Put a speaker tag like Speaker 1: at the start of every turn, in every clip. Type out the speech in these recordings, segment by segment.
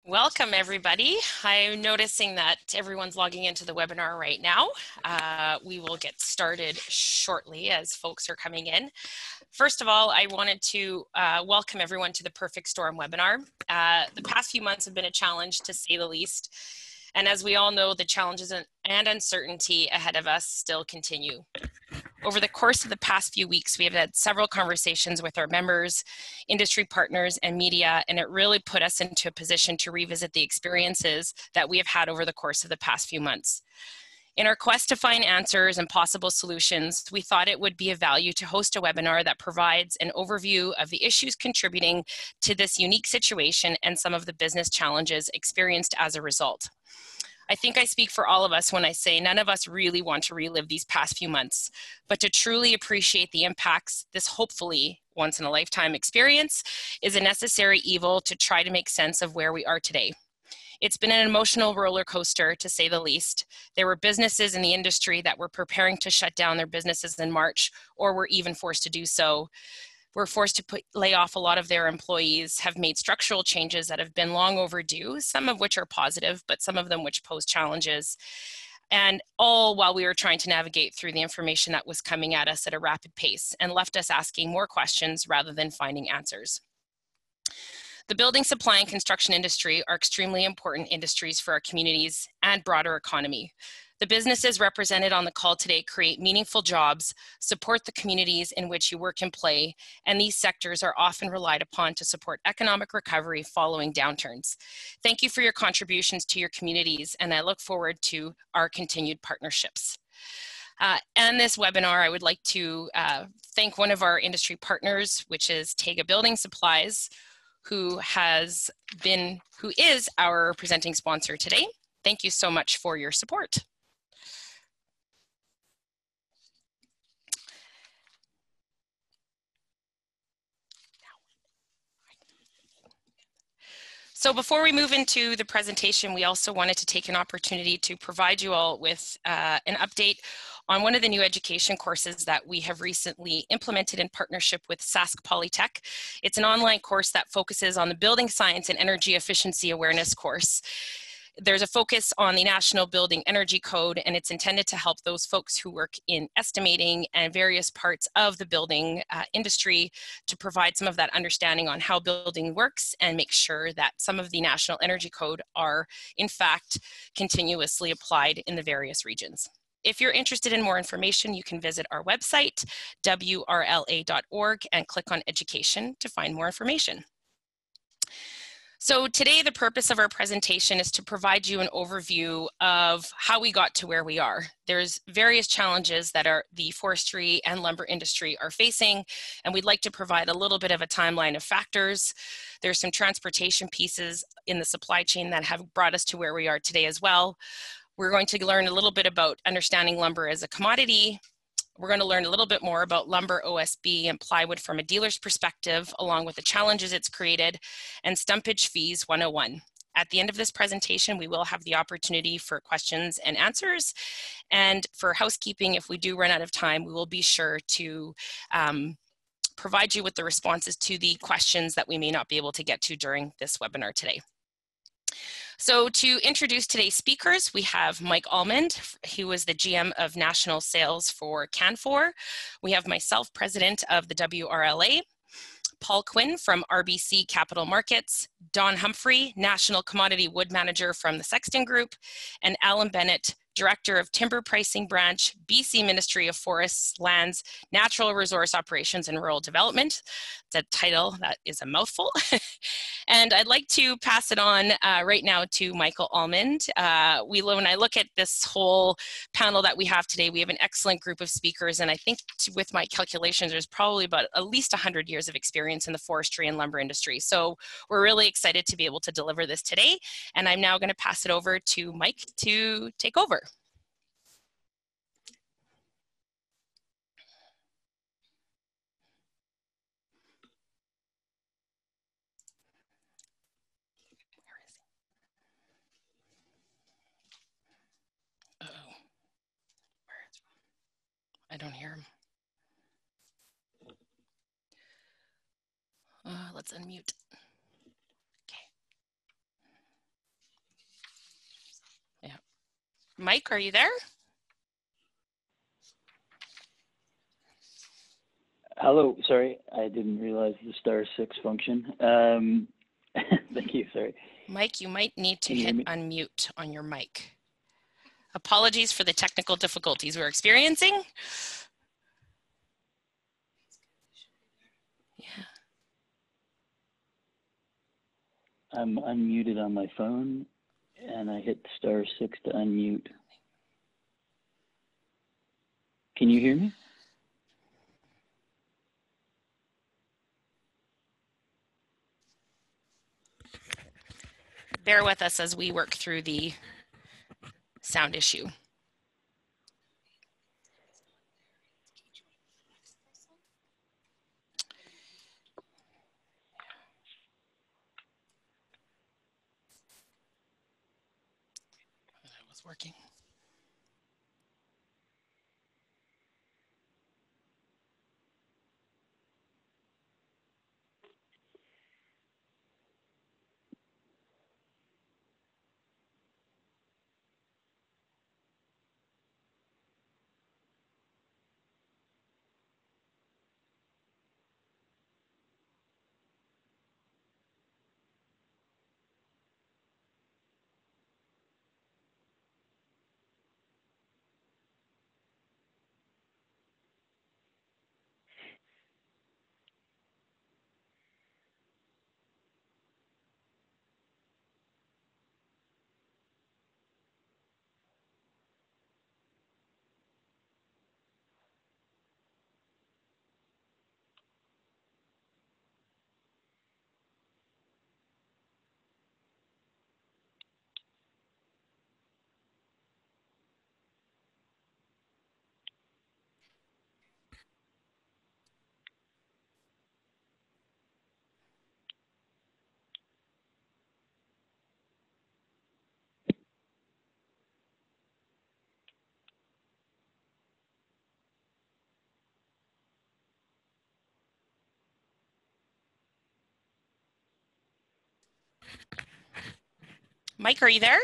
Speaker 1: Welcome, everybody. I'm noticing that everyone's logging into the webinar right now. We will get started shortly as folks are coming in. First of all, I wanted to welcome everyone to the Perfect Storm webinar. The past few months have been a challenge, to say the least. And as we all know, the challenges and uncertainty ahead of us still continue. Over the course of the past few weeks, we have had several conversations with our members, industry partners, and media, and it really put us into a position to revisit the experiences that we have had over the course of the past few months. In our quest to find answers and possible solutions, we thought it would be of value to host a webinar that provides an overview of the issues contributing to this unique situation and some of the business challenges experienced as a result. I think I speak for all of us when I say none of us really want to relive these past few months, but to truly appreciate the impacts this hopefully once-in-a-lifetime experience is a necessary evil to try to make sense of where we are today. It's been an emotional roller coaster, to say the least. There were businesses in the industry that were preparing to shut down their businesses in March, or were even forced to do so. Were forced to lay off a lot of their employees, have made structural changes that have been long overdue, some of which are positive, but some of them which pose challenges. And all while we were trying to navigate through the information that was coming at us at a rapid pace and left us asking more questions rather than finding answers. The building supply and construction industry are extremely important industries for our communities and broader economy. The businesses represented on the call today create meaningful jobs, support the communities in which you work and play, and these sectors are often relied upon to support economic recovery following downturns. Thank you for your contributions to your communities, and I look forward to our continued partnerships. And this webinar, I would like to thank one of our industry partners, which is Tega Building Supplies, who is our presenting sponsor today. Thank you so much for your support. So before we move into the presentation, we also wanted to take an opportunity to provide you all with an update on one of the new education courses that we have recently implemented in partnership with Sask Polytech. It's an online course that focuses on the Building Science and Energy Efficiency Awareness course. There's a focus on the National Building Energy Code, and it's intended to help those folks who work in estimating and various parts of the building industry to provide some of that understanding on how building works and make sure that some of the National Energy Code are, in fact, continuously applied in the various regions. If you're interested in more information, you can visit our website, WRLA.org, and click on Education to find more information. So today, the purpose of our presentation is to provide you an overview of how we got to where we are. There's various challenges that the forestry and lumber industry are facing, and we'd like to provide a little bit of a timeline of factors. There's some transportation pieces in the supply chain that have brought us to where we are today as well. We're going to learn a little bit about understanding lumber as a commodity. We're going to learn a little bit more about lumber, OSB, and plywood from a dealer's perspective, along with the challenges it's created, and stumpage fees 101. At the end of this presentation, we will have the opportunity for questions and answers. And for housekeeping, if we do run out of time, we will be sure to provide you with the responses to the questions that we may not be able to get to during this webinar today. So to introduce today's speakers, we have Mike Almond, who is the GM of National Sales for Canfor. We have myself, President of the WRLA, Paul Quinn from RBC Capital Markets, Don Humphrey, National Commodity Wood Manager from the Sexton Group, and Alan Bennett, Director of Timber Pricing Branch, BC Ministry of Forests, Lands, Natural Resource Operations and Rural Development. It's a title that is a mouthful. And I'd like to pass it on right now to Michael Almond. When I look at this whole panel that we have today, we have an excellent group of speakers, and I think with my calculations, there's probably about at least 100 years of experience in the forestry and lumber industry. So we're really excited to be able to deliver this today, and I'm now going to pass it over to Mike to take over. I don't hear him. Let's unmute. Okay. Mike, are you there?
Speaker 2: Hello, sorry, I didn't realize the *6 function. Thank you, sorry.
Speaker 1: Mike, you might need to hit unmute on your mic. Apologies for the technical difficulties we're experiencing. Yeah.
Speaker 2: I'm unmuted on my phone, and I hit *6 to unmute. Can you hear me?
Speaker 1: Bear with us as we work through the sound issue. That was working. Mike, are you there?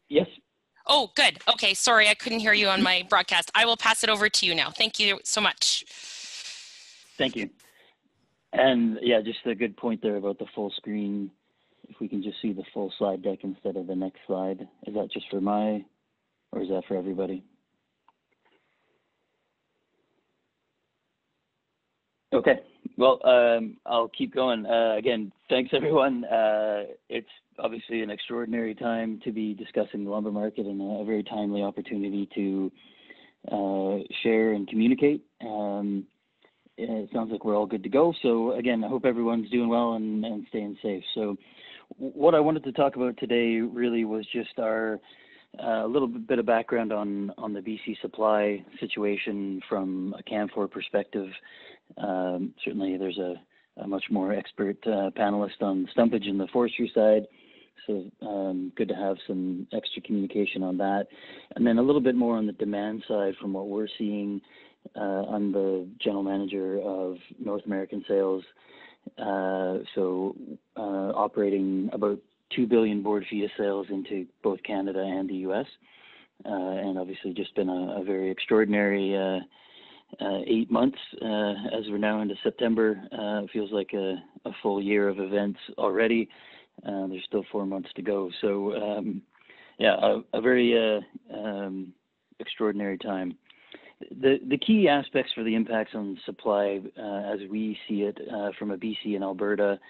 Speaker 2: Yes.
Speaker 1: Oh, good. Okay, sorry, I couldn't hear you on my broadcast. I will pass it over to you now. Thank you so much.
Speaker 2: Thank you. And yeah, just a good point there about the full screen. If we can just see the full slide deck instead of the next slide. Is that just for or is that for everybody? Okay, well, I'll keep going. Again, thanks everyone. It's obviously an extraordinary time to be discussing the lumber market and a very timely opportunity to share and communicate. It sounds like we're all good to go. So again, I hope everyone's doing well and staying safe. So what I wanted to talk about today really was just a little bit of background on the BC supply situation from a Canfor perspective. Certainly there's a much more expert panelist on stumpage and the forestry side. So good to have some extra communication on that. And then a little bit more on the demand side from what we're seeing. I'm the general manager of North American sales. Operating about 2 billion board feet of sales into both Canada and the US. And obviously just been a very extraordinary 8 months as we're now into September. It feels like a full year of events already. There's still 4 months to go. So yeah, a very extraordinary time. The key aspects for the impacts on supply as we see it from a BC and Alberta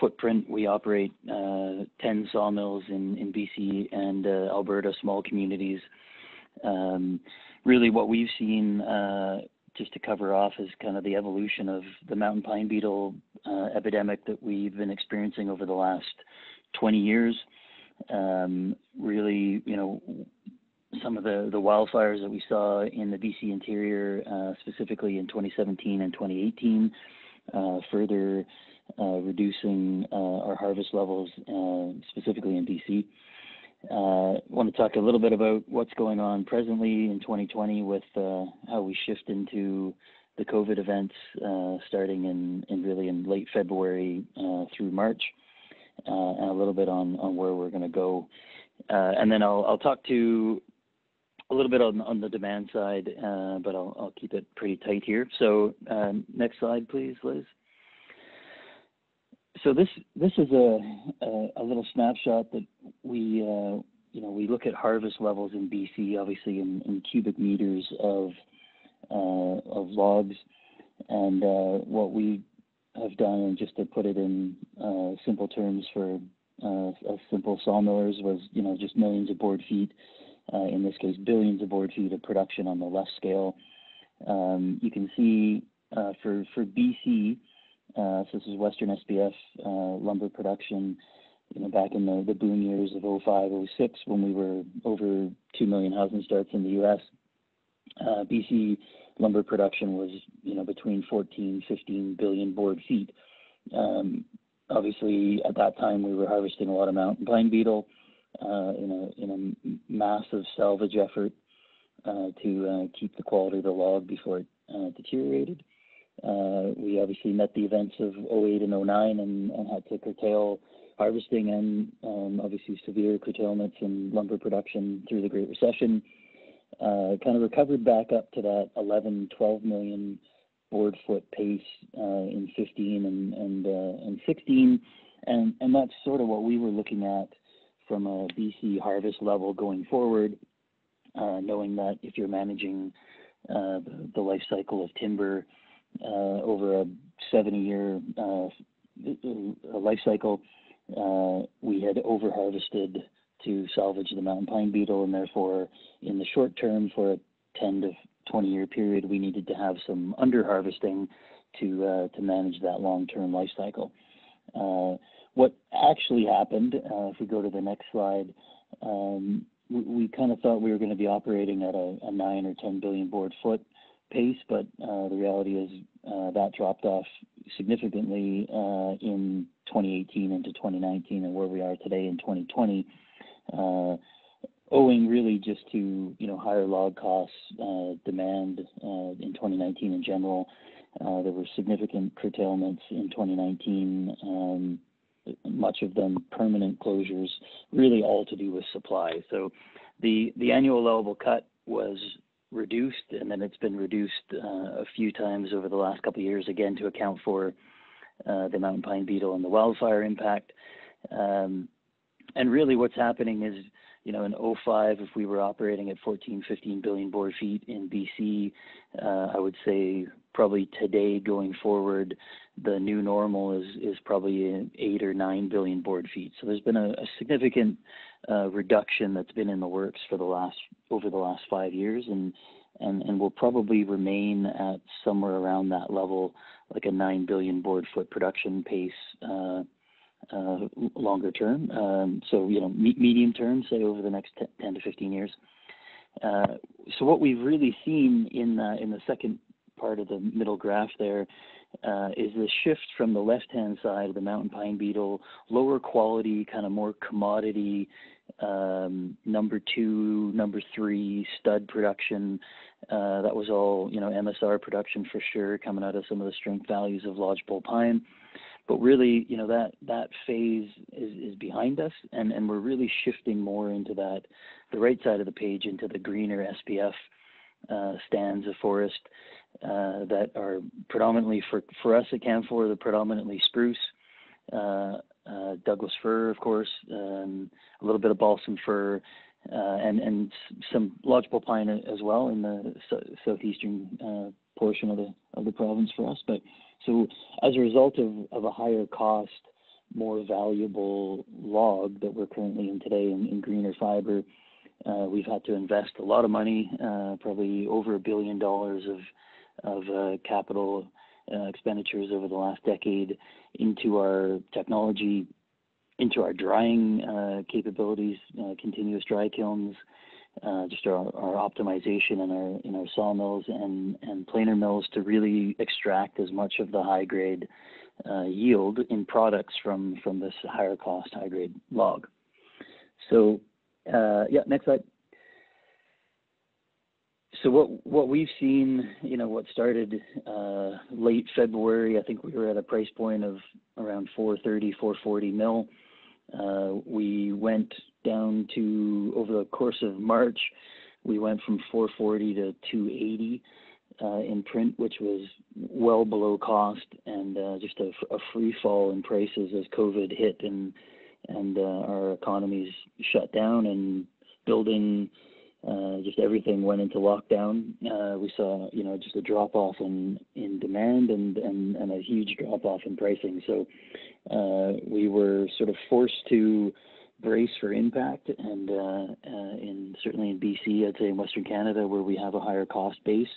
Speaker 2: footprint, we operate 10 sawmills in BC and Alberta, small communities. Really what we've seen, just to cover off, is kind of the evolution of the mountain pine beetle epidemic that we've been experiencing over the last 20 years. Really, you know, some of the wildfires that we saw in the BC interior, specifically in 2017 and 2018, further reducing our harvest levels, specifically in BC. I want to talk a little bit about what's going on presently in 2020 with how we shift into the COVID events starting in late February through March, and a little bit on where we're going to go And then I'll talk to a little bit on the demand side, but I'll keep it pretty tight here. So next slide, please, Liz. So this is a little snapshot that we look at harvest levels in BC, obviously in cubic meters of logs, and what we have done, and just to put it in simple terms for simple sawmillers, was just millions of board feet. In this case, billions of board feet of production on the left scale. You can see for BC, so this is Western SPF lumber production, back in the boom years of 05, 06, when we were over 2 million housing starts in the U.S. BC lumber production was, between 14, 15 billion board feet. Obviously, at that time, we were harvesting a lot of mountain pine beetle in a massive salvage effort to keep the quality of the log before it deteriorated. We obviously met the events of 08 and 09 and had to curtail harvesting and obviously severe curtailments in lumber production through the Great Recession. Kind of recovered back up to that 11, 12 million board foot pace in 15 and 16, and that's sort of what we were looking at from a BC harvest level going forward, knowing that if you're managing the life cycle of timber over a 70-year life cycle, we had over-harvested to salvage the mountain pine beetle, and therefore in the short term, for a 10 to 20-year period, we needed to have some under-harvesting to manage that long-term life cycle. What actually happened, if we go to the next slide, we kind of thought we were going to be operating at a 9 or 10 billion board foot pace, but the reality is that dropped off significantly in 2018 into 2019, and where we are today in 2020, owing really just to higher log costs, demand in 2019 in general. There were significant curtailments in 2019. Much of them permanent closures, really all to do with supply. So the annual allowable cut was reduced, and then it's been reduced a few times over the last couple of years, again to account for the mountain pine beetle and the wildfire impact. And really what's happening is, in 05, if we were operating at 14, 15 billion board feet in BC, I would say probably today going forward, the new normal is probably 8 or 9 billion board feet. So there's been a significant reduction that's been in the works for over the last 5 years, and will probably remain at somewhere around that level, like a 9 billion board foot production pace longer term. So medium term, say over the next 10 to 15 years. So what we've really seen in the second part of the middle graph there is the shift from the left-hand side of the mountain pine beetle, lower quality, kind of more commodity, number 2, number 3 stud production. That was all, MSR production for sure, coming out of some of the strength values of lodgepole pine. But really, that phase is behind us, and we're really shifting more into the right side of the page, into the greener SPF stands of forest that are predominantly, for us at Canfor, they're predominantly spruce, Douglas fir, of course, a little bit of balsam fir, and some lodgepole pine as well in the southeastern portion of the province for us. But so as a result of a higher cost, more valuable log that we're currently in today in greener fiber, we've had to invest a lot of money, probably over $1 billion of capital expenditures over the last decade into our technology, into our drying capabilities, continuous dry kilns, just our optimization in our sawmills and planer mills to really extract as much of the high grade yield in products from this higher cost, high grade log. So next slide. So what we've seen, what started late February, I think we were at a price point of around $430, $440 mil. We went down to, over the course of March, we went from 440 to 280 in print, which was well below cost, and just a free fall in prices as COVID hit and our economies shut down and building, just everything went into lockdown. We saw, just a drop off in demand and a huge drop off in pricing. So we were sort of forced to brace for impact, and certainly in BC, I'd say in Western Canada, where we have a higher cost base,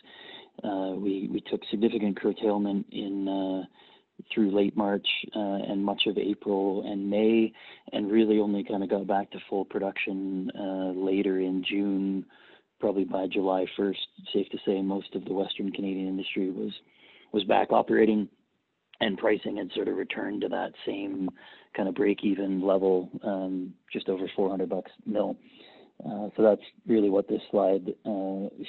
Speaker 2: we took significant curtailment through late March and much of April and May, and really only kind of got back to full production later in June. Probably by July 1st, safe to say most of the Western Canadian industry was back operating, and pricing had sort of returned to that same kind of break-even level, just over $400 mil. So that's really what this slide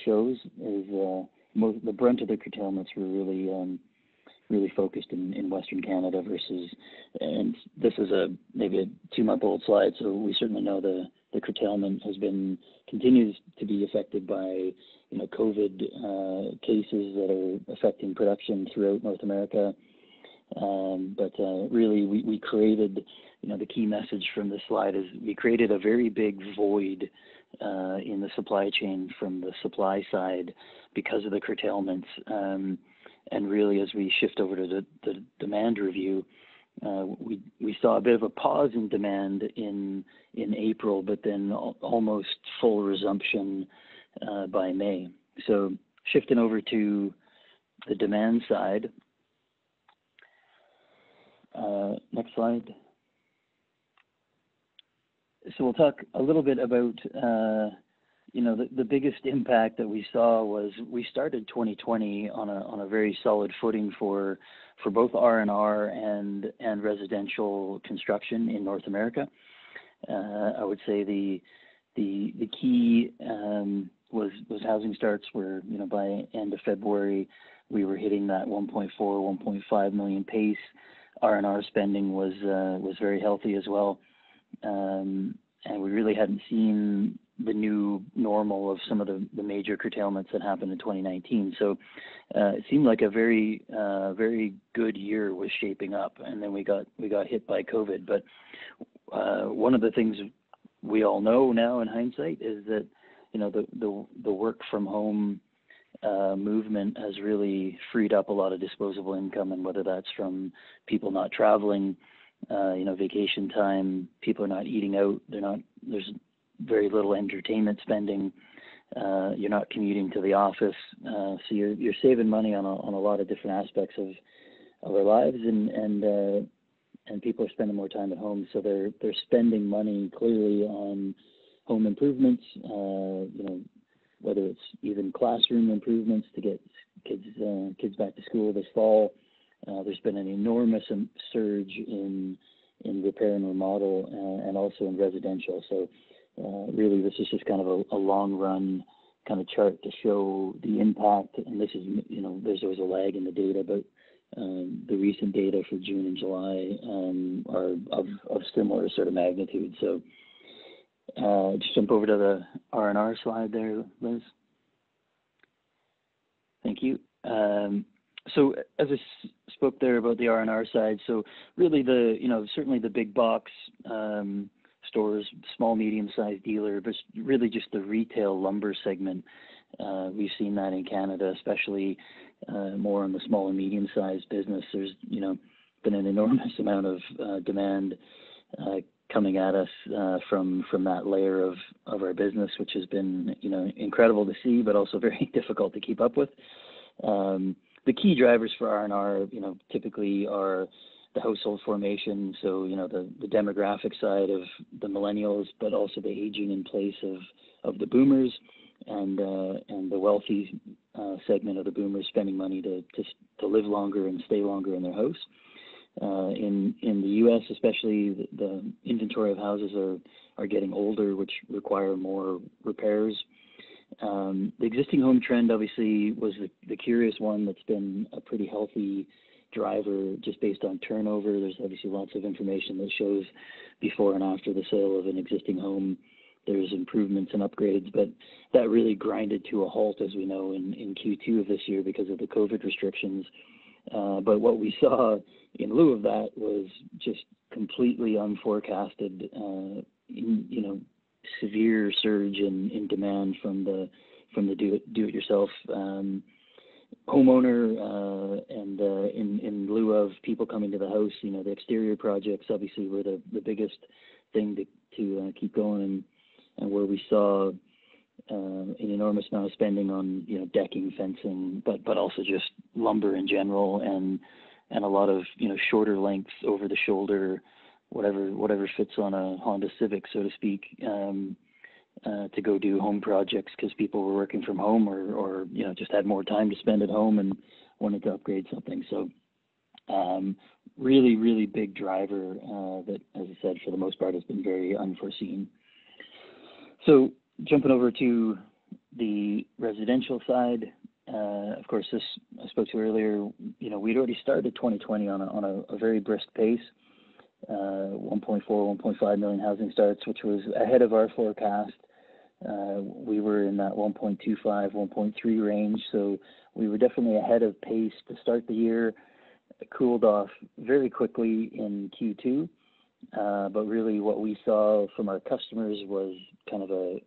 Speaker 2: shows, is the brunt of the curtailments were really focused in Western Canada versus, and this is maybe a 2-month-old slide, so we certainly know the curtailment continues to be affected by COVID cases that are affecting production throughout North America. But really we created, the key message from this slide is we created a very big void in the supply chain from the supply side because of the curtailments. And really, as we shift over to the demand review, we saw a bit of a pause in demand in April, but then almost full resumption by May. So shifting over to the demand side. Next slide. So we'll talk a little bit about the biggest impact that we saw was we started 2020 on a very solid footing for both R&R and residential construction in North America. I would say the key was housing starts, where by end of February we were hitting that 1.4, 1.5 million pace. R&R spending was very healthy as well, and we really hadn't seen the new normal of some of the major curtailments that happened in 2019. So it seemed like a very good year was shaping up, and then we got hit by COVID. But one of the things we all know now in hindsight is that the work from home movement has really freed up a lot of disposable income, and whether that's from people not traveling, vacation time, people are not eating out, there's very little entertainment spending, you're not commuting to the office, so you're saving money on a lot of different aspects of our lives, and people are spending more time at home, so they're spending money clearly on home improvements, whether it's even classroom improvements to get kids back to school this fall. There's been an enormous surge in repair and remodel, and also in residential. So really, this is just kind of a long run kind of chart to show the impact. And this is, there's always a lag in the data, but the recent data for June and July are of similar sort of magnitude. So just jump over to the R&R slide there, Liz. Thank you. So as I spoke there about the R&R side, so really certainly the big box stores, small, medium-sized dealer, but really just the retail lumber segment. We've seen that in Canada, especially more on the small and medium-sized business. There's, been an enormous amount of demand coming at us from that layer of our business, which has been, incredible to see, but also very difficult to keep up with. The key drivers for R&R, typically are the household formation, so the demographic side of the millennials, but also the aging in place of the boomers, and the wealthy segment of the boomers spending money to live longer and stay longer in their house. In the U.S. especially, the inventory of houses are getting older, which require more repairs. The existing home trend obviously was the curious one that's been a pretty healthy driver just based on turnover. There's obviously lots of information that shows before and after the sale of an existing home, there's improvements and upgrades, but that really grinded to a halt, as we know, in Q2 of this year because of the COVID restrictions. But what we saw in lieu of that was just completely unforecasted, severe surge in demand from the do-it-yourself homeowner, and in lieu of people coming to the house, the exterior projects obviously were the biggest thing to keep going, and where we saw an enormous amount of spending on decking, fencing, but also just lumber in general, and a lot of shorter lengths over the shoulder, whatever fits on a Honda Civic, so to speak, to go do home projects because people were working from home or just had more time to spend at home and wanted to upgrade something. So really, really big driver that, as I said, for the most part has been very unforeseen. So jumping over to the residential side, of course, this I spoke to earlier, we'd already started 2020 on a very brisk pace, 1.4, 1.5 million housing starts, which was ahead of our forecast. We were in that 1.25, 1.3 range, so we were definitely ahead of pace to start the year. It cooled off very quickly in Q2, but really what we saw from our customers was kind of a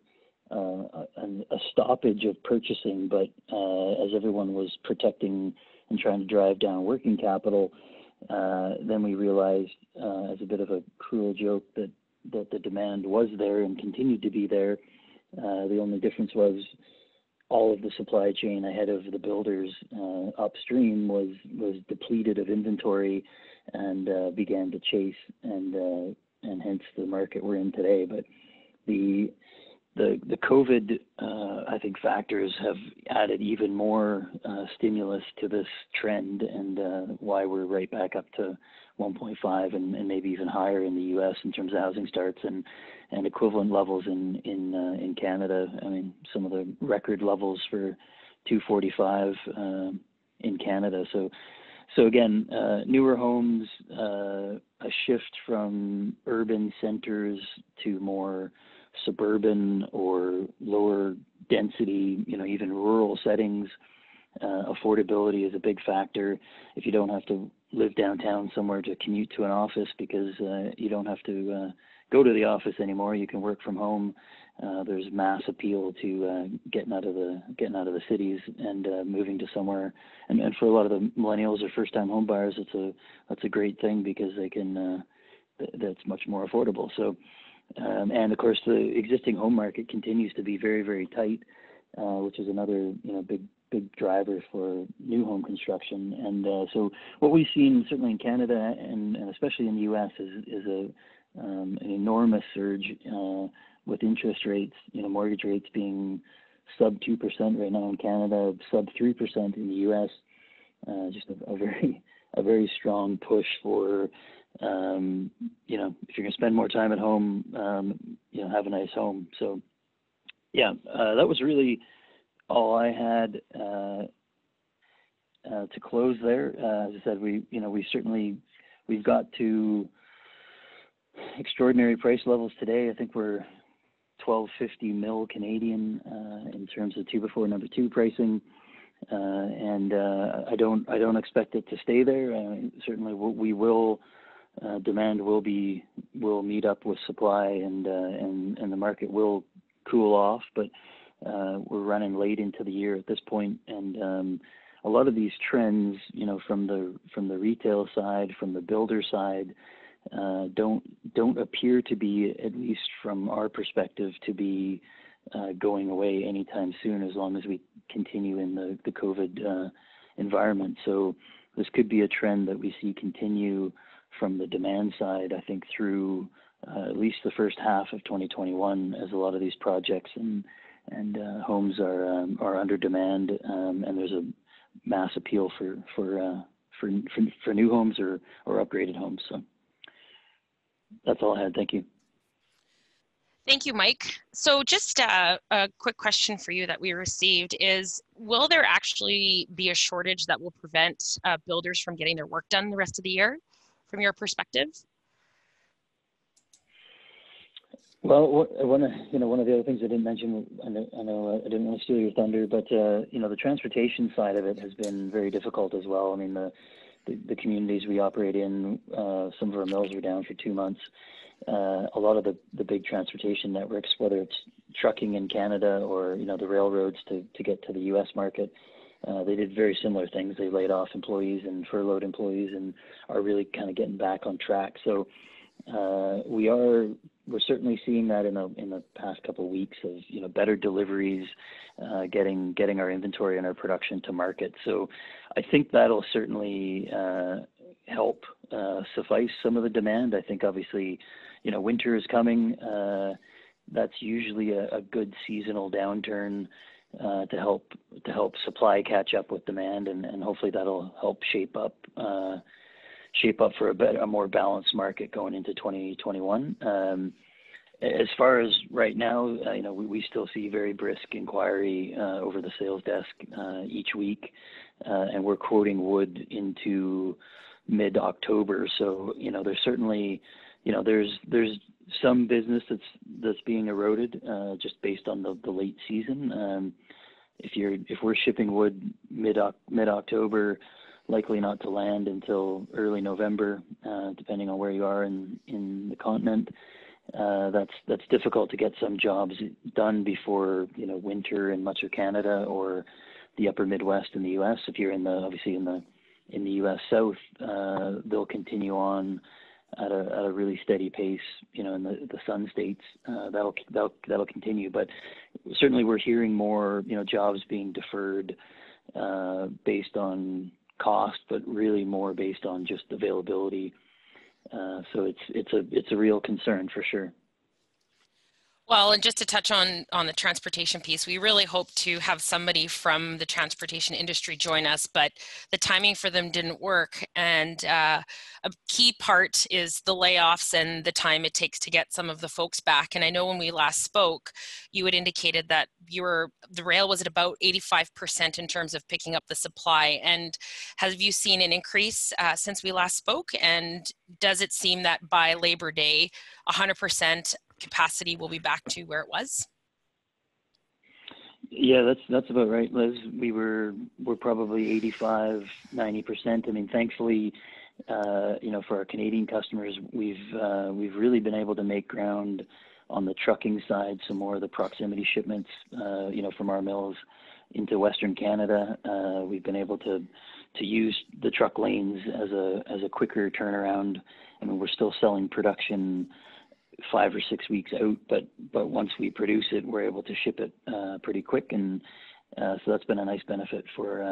Speaker 2: stoppage of purchasing, but as everyone was protecting and trying to drive down working capital, then we realized as a bit of a cruel joke that the demand was there and continued to be there. The only difference was all of the supply chain ahead of the builders upstream was depleted of inventory and began to chase, and hence the market we're in today. But the COVID, I think, factors have added even more stimulus to this trend, and why we're right back up to 1.5 and maybe even higher in the U.S. in terms of housing starts, and equivalent levels in Canada. I mean, some of the record levels for 245 in Canada. So again, newer homes, a shift from urban centers to more suburban or lower density, even rural settings. Affordability is a big factor. If you don't have to live downtown somewhere to commute to an office because you don't have to go to the office anymore, you can work from home. There's mass appeal to getting out of the cities and moving to somewhere. And for a lot of the millennials or first-time home buyers, that's a great thing because they can that's much more affordable. So. And of course, the existing home market continues to be very, very tight, which is another big driver for new home construction. And so what we've seen certainly in Canada and especially in the U.S. is an enormous surge with interest rates, mortgage rates being sub 2% right now in Canada, sub 3% in the U.S. Just a very strong push for. If you're going to spend more time at home, have a nice home. So, yeah, that was really all I had to close there. As I said, we've got to extraordinary price levels today. I think we're 12.50 mil Canadian in terms of 2 before number 2 pricing. And I don't expect it to stay there. Certainly, we will. Demand will meet up with supply, and the market will cool off. But we're running late into the year at this point, and a lot of these trends, from the retail side, from the builder side, don't appear to be, at least from our perspective, to be going away anytime soon, as long as we continue in the COVID environment. So this could be a trend that we see continue from the demand side, I think, through at least the first half of 2021, as a lot of these projects and homes are under demand, and there's a mass appeal for new homes or upgraded homes. So that's all I had. Thank you.
Speaker 1: Thank you, Mike. So just a quick question for you that we received is, will there actually be a shortage that will prevent builders from getting their work done the rest of the year, from your perspective?
Speaker 2: Well, one of the other things I didn't mention, I know I didn't want to steal your thunder, but the transportation side of it has been very difficult as well. I mean, the communities we operate in, some of our mills were down for 2 months. A lot of the big transportation networks, whether it's trucking in Canada or the railroads to get to the U.S. market, they did very similar things. They laid off employees and furloughed employees and are really kind of getting back on track. So we're certainly seeing that in the past couple of weeks of better deliveries, getting our inventory and our production to market. So I think that'll certainly help suffice some of the demand. I think obviously winter is coming. That's usually a good seasonal downturn to help supply catch up with demand, and hopefully that'll help shape up for a more balanced market going into 2021. As far as right now, we still see very brisk inquiry over the sales desk each week, and we're quoting wood into mid-October. So there's certainly there's some business that's being eroded just based on the late season. If we're shipping wood mid-October, likely not to land until early November, depending on where you are in the continent. That's difficult to get some jobs done before winter in much of Canada or the upper Midwest in the U.S. If you're obviously in the U.S. South, they'll continue on at a really steady pace. In the Sun States, that'll continue. But certainly we're hearing more jobs being deferred based on cost, but really more based on just availability. So it's a real concern for sure.
Speaker 1: Well, and just to touch on the transportation piece, we really hope to have somebody from the transportation industry join us, but the timing for them didn't work. And a key part is the layoffs and the time it takes to get some of the folks back. And I know when we last spoke, you had indicated that the rail was at about 85% in terms of picking up the supply. And have you seen an increase since we last spoke? And does it seem that by Labor Day, 100% capacity will be back to where it was?
Speaker 2: Yeah, that's about right, Liz. We're probably 85, 90%. I mean, thankfully, for our Canadian customers, we've really been able to make ground on the trucking side, some more of the proximity shipments, from our mills into Western Canada. We've been able to use the truck lanes as a quicker turnaround. I mean, we're still selling production 5 or 6 weeks out, but once we produce it, we're able to ship it pretty quick, and so that's been a nice benefit for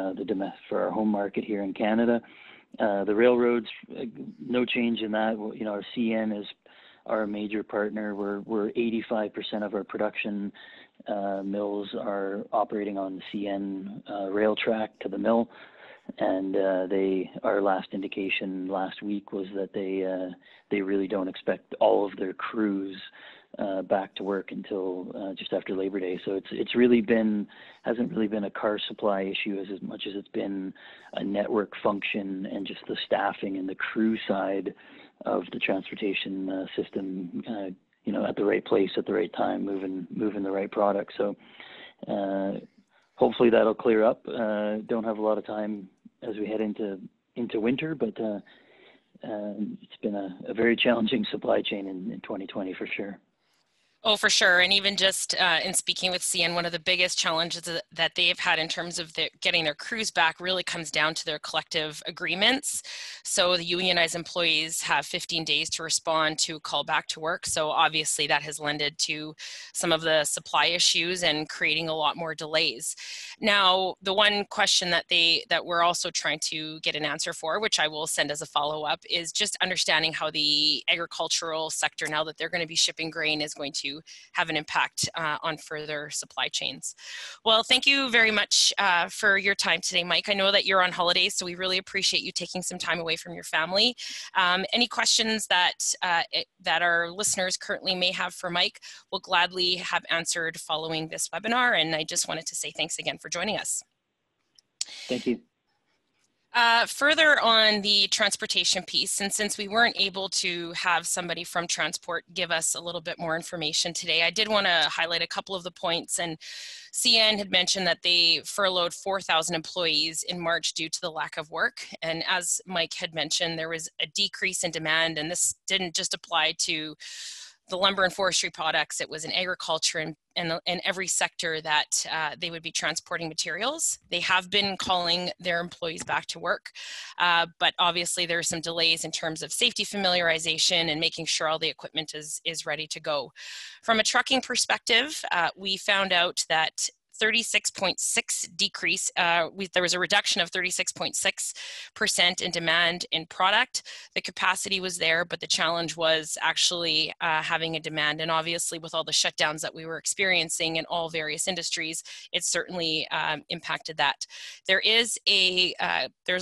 Speaker 2: our home market here in Canada. The railroads, no change in that. Our CN is our major partner. We're 85% of our production mills are operating on the CN rail track to the mill. And our last indication last week was that they really don't expect all of their crews back to work until just after Labor Day. So hasn't really been a car supply issue as much as it's been a network function and just the staffing and the crew side of the transportation system. At the right place at the right time, moving the right product. So. Hopefully that'll clear up. Don't have a lot of time as we head into winter, but it's been a very challenging supply chain in 2020 for sure.
Speaker 1: Oh, for sure. And even just in speaking with CN, one of the biggest challenges that they've had in terms of getting their crews back really comes down to their collective agreements. So the unionized employees have 15 days to respond to a call back to work. So obviously that has lended to some of the supply issues and creating a lot more delays. Now, the one question that we're also trying to get an answer for, which I will send as a follow-up, is just understanding how the agricultural sector, now that they're going to be shipping grain, is going to to have an impact on further supply chains. Well, thank you very much for your time today, Mike. I know that you're on holidays, so we really appreciate you taking some time away from your family. Any questions that, that our listeners currently may have for Mike, we'll gladly have answered following this webinar. And I just wanted to say thanks again for joining us.
Speaker 2: Thank you.
Speaker 1: Further on the transportation piece, and since we weren't able to have somebody from transport give us a little bit more information today, I did want to highlight a couple of the points. And CN had mentioned that they furloughed 4,000 employees in March due to the lack of work. And as Mike had mentioned, there was a decrease in demand, and this didn't just apply to the lumber and forestry products. It was in agriculture and every sector that they would be transporting materials. They have been calling their employees back to work, but obviously there are some delays in terms of safety familiarization and making sure all the equipment is ready to go. From a trucking perspective, we found out that 36.6 decrease. There was a reduction of 36.6% in demand in product. The capacity was there, but the challenge was actually having a demand. And obviously with all the shutdowns that we were experiencing in all various industries, it certainly impacted that. There's a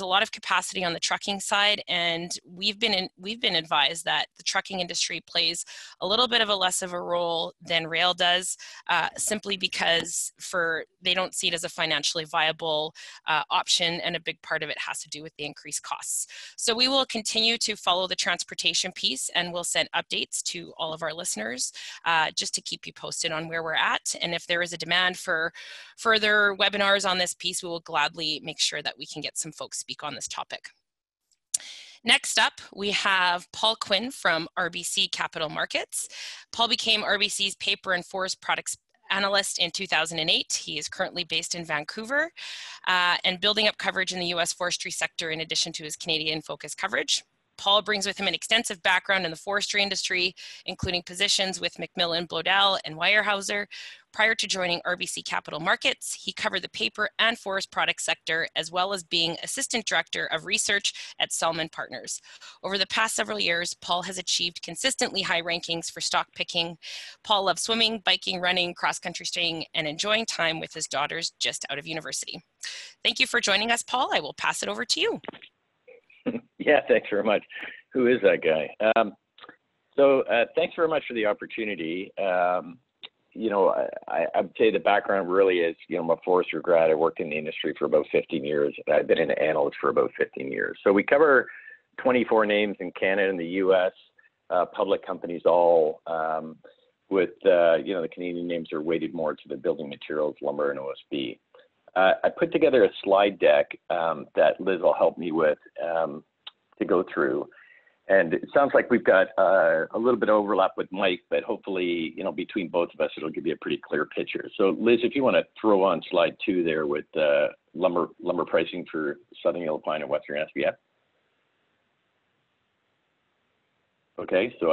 Speaker 1: lot of capacity on the trucking side, and we've been advised that the trucking industry plays a little bit of a less of a role than rail does, simply because they don't see it as a financially viable option, and a big part of it has to do with the increased costs. So we will continue to follow the transportation piece, and we'll send updates to all of our listeners just to keep you posted on where we're at. And if there is a demand for further webinars on this piece, we will gladly make sure that we can get some folks speak on this topic. Next up, we have Paul Quinn from RBC Capital Markets. Paul became RBC's paper and forest products analyst in 2008. He is currently based in Vancouver and building up coverage in the US forestry sector in addition to his Canadian focused coverage. Paul brings with him an extensive background in the forestry industry, including positions with Macmillan, Bloedel, and Weyerhaeuser. Prior to joining RBC Capital Markets, he covered the paper and forest product sector, as well as being Assistant Director of Research at Salmon Partners. Over the past several years, Paul has achieved consistently high rankings for stock picking. Paul loves swimming, biking, running, cross-country skiing, and enjoying time with his daughters just out of university. Thank you for joining us, Paul. I will pass it over to you.
Speaker 3: Yeah, thanks very much. Who is that guy? Thanks very much for the opportunity. You know, I'd say the background really is, you know, I'm a forester grad. I worked in the industry for about 15 years. I've been an analyst for about 15 years. So we cover 24 names in Canada and the US, public companies all, with, you know, the Canadian names are weighted more to the building materials, lumber, and OSB. I put together a slide deck that Liz will help me with to go through. And it sounds like we've got a little bit of overlap with Mike, but hopefully, you know, between both of us, it'll give you a pretty clear picture. So Liz, if you want to throw on slide 2 there with lumber pricing for Southern Yellow Pine and Western SPF. Okay, so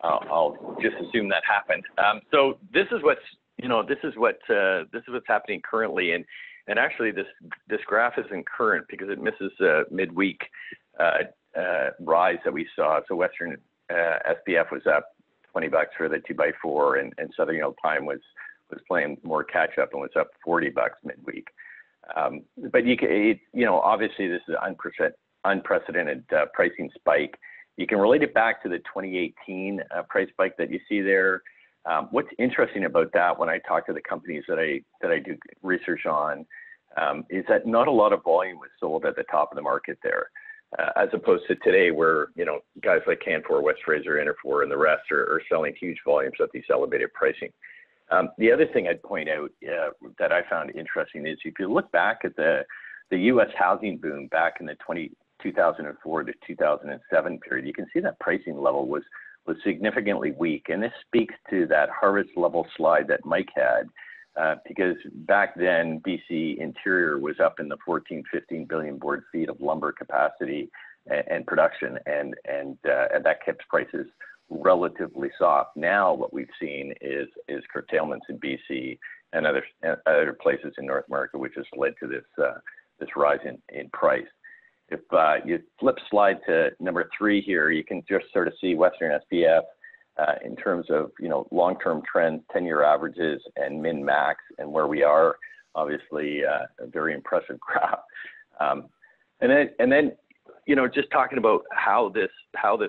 Speaker 3: I'll just assume that happened. So this is what's, you know, this is what's happening currently, and actually this graph isn't current because it misses midweek rise that we saw. So Western SPF was up $20 for the 2x4, and Southern Yellow Pine was playing more catch up and was up $40 midweek. But you know, obviously this is an unprecedented pricing spike. You can relate it back to the 2018 price spike that you see there. What's interesting about that, when I talk to the companies that I do research on, is that not a lot of volume was sold at the top of the market there, as opposed to today, where, you know, guys like Canfor, West Fraser, Interfor, and the rest are selling huge volumes at these elevated pricing. The other thing I'd point out that I found interesting is if you look back at the U.S. housing boom back in the 2004 to 2007 period, you can see that pricing level was significantly weak. And this speaks to that harvest level slide that Mike had, because back then, BC Interior was up in the 14, 15 billion board feet of lumber capacity and production, and that kept prices relatively soft. Now what we've seen is curtailments in BC and other places in North America, which has led to this rise in price. If you flip slide to number 3 here, you can just sort of see Western SPF in terms of, you know, long-term trends, 10-year averages, and min-max, and where we are, obviously a very impressive graph. And then, you know, just talking about how this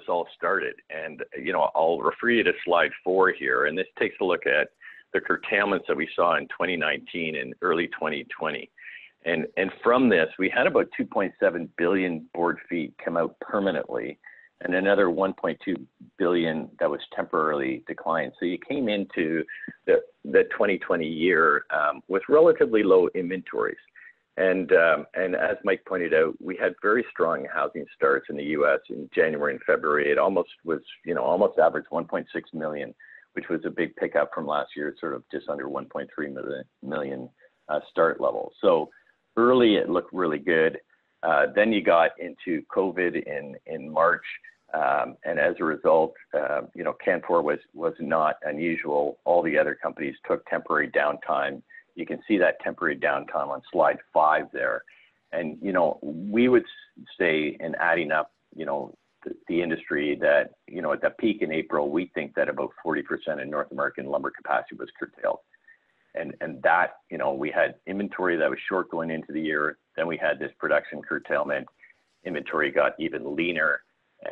Speaker 3: all started, and you know, I'll refer you to slide 4 here, and this takes a look at the curtailments that we saw in 2019 and early 2020. And from this, we had about 2.7 billion board feet come out permanently, and another 1.2 billion that was temporarily declined. So you came into the 2020 year with relatively low inventories. And as Mike pointed out, we had very strong housing starts in the U.S. in January and February. It almost was, you know, almost averaged 1.6 million, which was a big pickup from last year, sort of just under 1.3 million start level. So early, it looked really good. Then you got into COVID in March, and as a result, you know, Canfor was not unusual. All the other companies took temporary downtime. You can see that temporary downtime on slide 5 there. And, you know, we would say, in adding up, you know, the industry, that, you know, at the peak in April, we think that about 40% of North American lumber capacity was curtailed. And that, you know, we had inventory that was short going into the year. Then we had this production curtailment. Inventory got even leaner.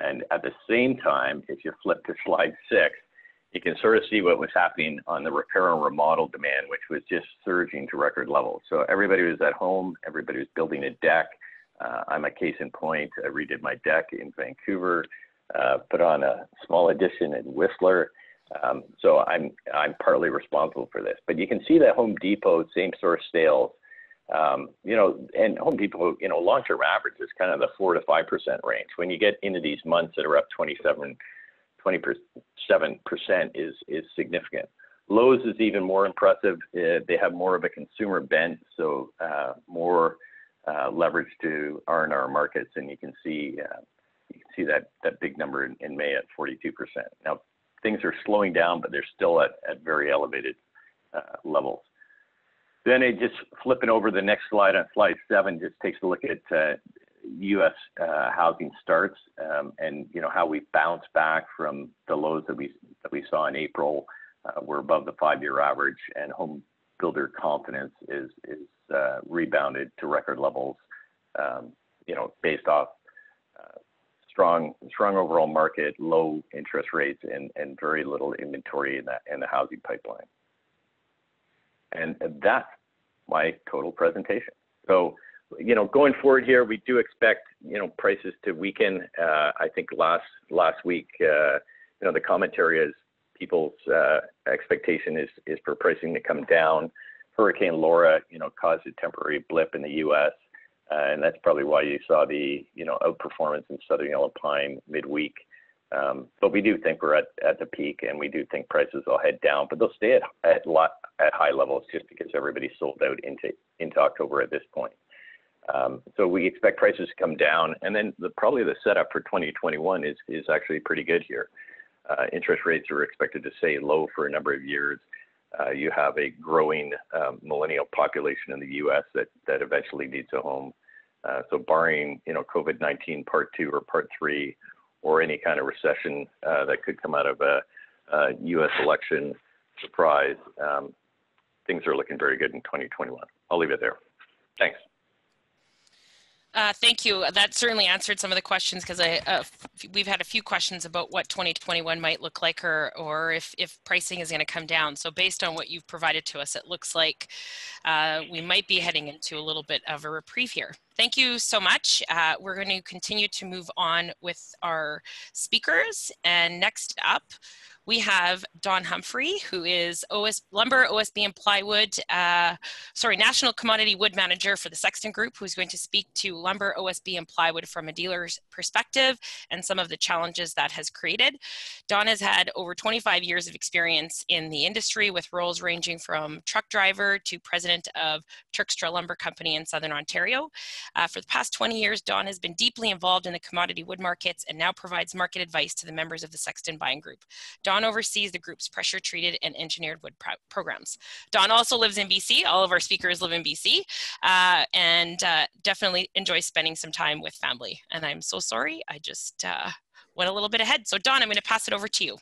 Speaker 3: And at the same time, if you flip to slide 6, you can sort of see what was happening on the repair and remodel demand, which was just surging to record levels. So everybody was at home, everybody was building a deck. I'm a case in point. I redid my deck in Vancouver, put on a small addition in Whistler. So I'm partly responsible for this. But you can see that Home Depot same source sales, you know, and Home Depot, you know, long-term average is kind of the 4 to 5% range. When you get into these months that are up 27% is significant. Lowe's is even more impressive. They have more of a consumer bent, so more leverage to R&R markets, and you can see that big number in May at 42%. Now things are slowing down, but they're still at very elevated levels. Then it just flipping over the next slide on slide 7 just takes a look at U.S. Housing starts, and you know how we bounced back from the lows that we saw in April. We're above the 5-year average, and home builder confidence is rebounded to record levels. You know, based off strong overall market, low interest rates, and very little inventory in the housing pipeline. And that's my total presentation. So, you know, going forward here, we do expect, you know, prices to weaken. I think last week, you know, the commentary is people's expectation is for pricing to come down. Hurricane Laura, you know, caused a temporary blip in the U.S., and that's probably why you saw the, you know, outperformance in Southern Yellow Pine midweek. But we do think we're at the peak, and we do think prices will head down, but they'll stay at high levels just because everybody's sold out into October at this point. So we expect prices to come down, and then probably the setup for 2021 is actually pretty good here. Interest rates are expected to stay low for a number of years. You have a growing millennial population in the U.S. that eventually needs a home. So barring, you know, COVID-19 part 2 or part 3, or any kind of recession that could come out of a U.S. election surprise, things are looking very good in 2021. I'll leave it there. Thanks.
Speaker 1: Thank you. That certainly answered some of the questions, because we've had a few questions about what 2021 might look like, or if pricing is going to come down. So based on what you've provided to us, it looks like we might be heading into a little bit of a reprieve here. Thank you so much. We're going to continue to move on with our speakers. And next up, we have Don Humphrey, who is Lumber, OSB, and Plywood, National Commodity Wood Manager for the Sexton Group, who's going to speak to lumber, OSB, and plywood from a dealer's perspective and some of the challenges that has created. Don has had over 25 years of experience in the industry, with roles ranging from truck driver to president of Turkstra Lumber Company in Southern Ontario. For the past 20 years, Don has been deeply involved in the commodity wood markets and now provides market advice to the members of the Sexton Buying Group. Don oversees the group's pressure-treated and engineered wood programs. Don also lives in BC. All of our speakers live in BC, and definitely enjoys spending some time with family. And I'm so sorry, I just went a little bit ahead. So Don, I'm going to pass it over to you.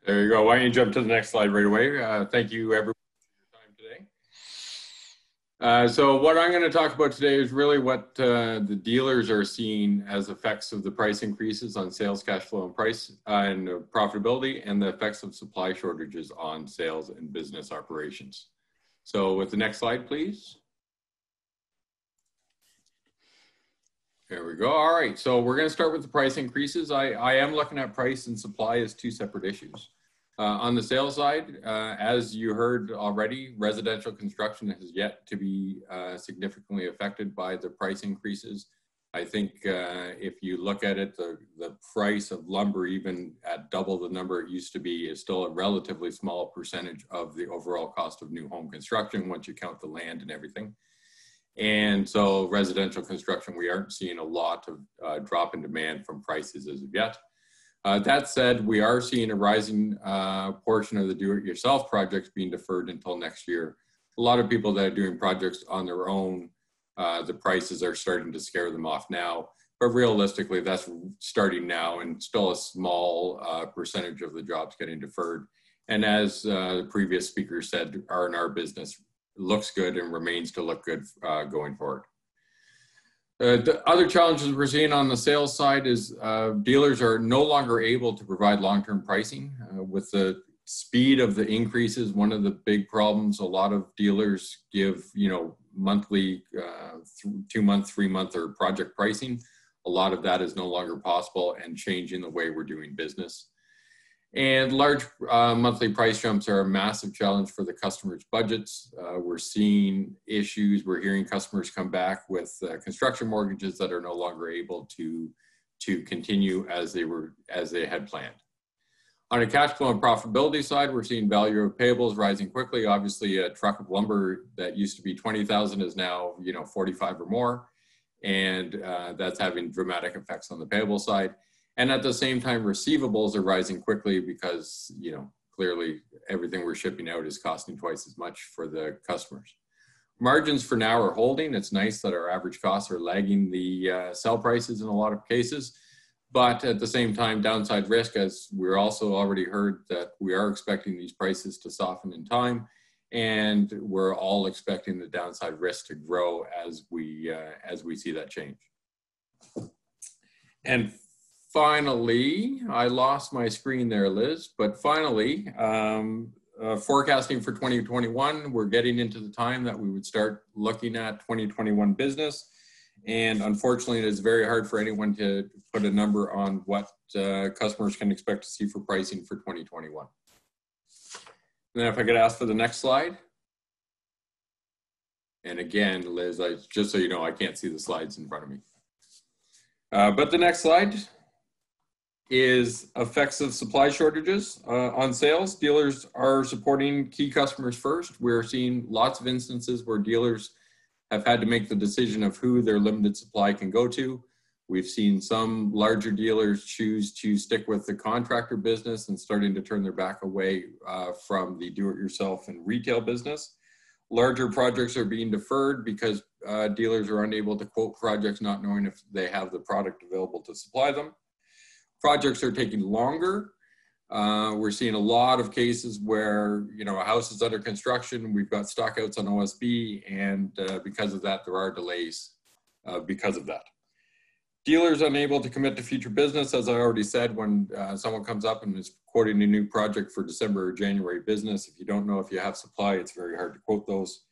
Speaker 4: There you go. Why don't you jump to the next slide right away? Thank you, everyone, for your time today. So what I'm going to talk about today is really what the dealers are seeing as effects of the price increases on sales, cash flow, and price and profitability, and the effects of supply shortages on sales and business operations. So with the next slide, please. There we go. All right, so we're going to start with the price increases. I am looking at price and supply as two separate issues. On the sales side, as you heard already, residential construction has yet to be significantly affected by the price increases. I think if you look at it, the price of lumber, even at double the number it used to be, is still a relatively small percentage of the overall cost of new home construction once you count the land and everything. And so residential construction, we aren't seeing a lot of drop in demand from prices as of yet. That said, we are seeing a rising portion of the do-it-yourself projects being deferred until next year. A lot of people that are doing projects on their own, the prices are starting to scare them off now. But realistically, that's starting now, and still a small percentage of the jobs getting deferred. And as the previous speaker said, R&R business looks good and remains to look good going forward. The other challenges we're seeing on the sales side is dealers are no longer able to provide long-term pricing. With the speed of the increases, one of the big problems, a lot of dealers give, monthly, 2-month, 3-month or project pricing. A lot of that is no longer possible and changing the way we're doing business. And large monthly price jumps are a massive challenge for the customers' budgets. We're seeing issues. We're hearing customers come back with construction mortgages that are no longer able to continue as they had planned. On a cash flow and profitability side, we're seeing value of payables rising quickly. Obviously, a truck of lumber that used to be 20,000 is now 45 or more, and that's having dramatic effects on the payable side. And at the same time, receivables are rising quickly because, clearly everything we're shipping out is costing twice as much for the customers. Margins for now are holding. It's nice that our average costs are lagging the sell prices in a lot of cases. But at the same time, downside risk, as we're also already heard, that we are expecting these prices to soften in time. And we're all expecting the downside risk to grow as we see that change. And finally, I lost my screen there, Liz, but finally, forecasting for 2021, we're getting into the time that we would start looking at 2021 business. And unfortunately, it is very hard for anyone to put a number on what customers can expect to see for pricing for 2021. And then if I could ask for the next slide. And again, Liz, just so you know, I can't see the slides in front of me. But the next slide is effects of supply shortages on sales. Dealers are supporting key customers first. We're seeing lots of instances where dealers have had to make the decision of who their limited supply can go to. We've seen some larger dealers choose to stick with the contractor business and starting to turn their back away from the do-it-yourself and retail business. Larger projects are being deferred because dealers are unable to quote projects not knowing if they have the product available to supply them. Projects are taking longer. We're seeing a lot of cases where, a house is under construction, we've got stockouts on OSB, and because of that, there are delays because of that. Dealers unable to commit to future business, as I already said, when someone comes up and is quoting a new project for December or January business, if you don't know if you have supply, it's very hard to quote those.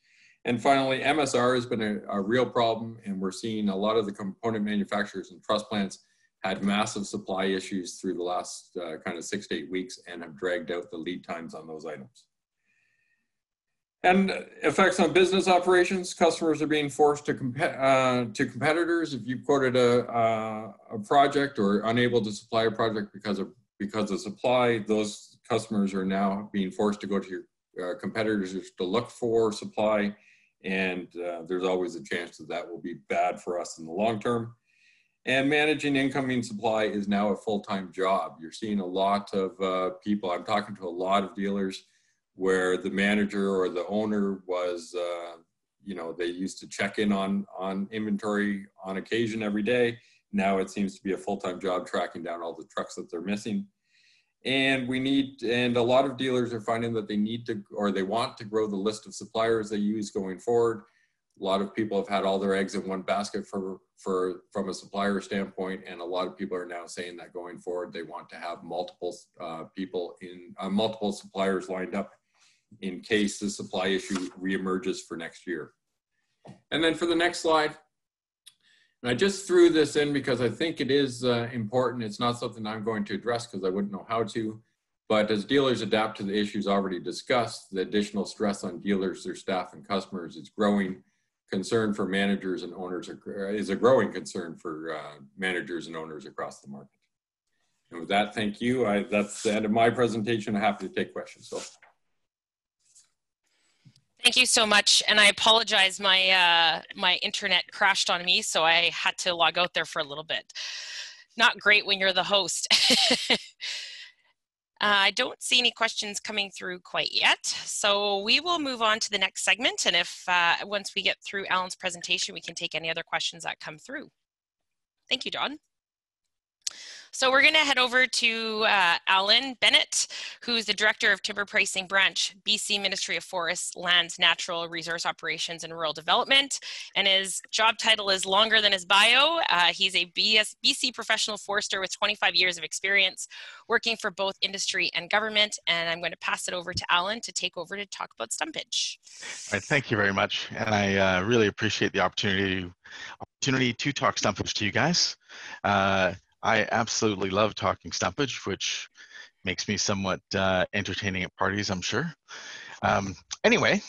Speaker 4: And finally, MSR has been a real problem, and we're seeing a lot of the component manufacturers and truss plants had massive supply issues through the last kind of 6 to 8 weeks and have dragged out the lead times on those items. And effects on business operations, customers are being forced to competitors. If you quoted a project or unable to supply a project because of supply, those customers are now being forced to go to your competitors to look for supply. And there's always a chance that that will be bad for us in the long term. And managing incoming supply is now a full-time job. You're seeing a lot of people, I'm talking to a lot of dealers where the manager or the owner was, they used to check in on inventory on occasion every day. Now it seems to be a full-time job tracking down all the trucks that they're missing. And and a lot of dealers are finding that they need to, or they want to grow the list of suppliers they use going forward. A lot of people have had all their eggs in one basket from a supplier standpoint, and a lot of people are now saying that going forward, they want to have multiple multiple suppliers lined up in case the supply issue reemerges for next year. And then for the next slide, and I just threw this in because I think it is important. It's not something I'm going to address because I wouldn't know how to, but as dealers adapt to the issues already discussed, the additional stress on dealers, their staff and customers is growing. Concern for managers and owners is a growing concern for managers and owners across the market. And with that, thank you. That's the end of my presentation. I'm happy to take questions. So.
Speaker 1: Thank you so much, and I apologize. My internet crashed on me, so I had to log out there for a little bit. Not great when you're the host. I don't see any questions coming through quite yet, so we will move on to the next segment, and if once we get through Alan's presentation, we can take any other questions that come through. Thank you, John. So we're going to head over to Alan Bennett, who's the Director of Timber Pricing Branch, BC Ministry of Forests, Lands, Natural Resource Operations and Rural Development. And his job title is longer than his bio. He's a BC professional forester with 25 years of experience working for both industry and government. And I'm going to pass it over to Alan to take over to talk about stumpage.
Speaker 5: All right, thank you very much. And I really appreciate the opportunity to talk stumpage to you guys. I absolutely love talking stumpage, which makes me somewhat entertaining at parties, I'm sure. Anyway,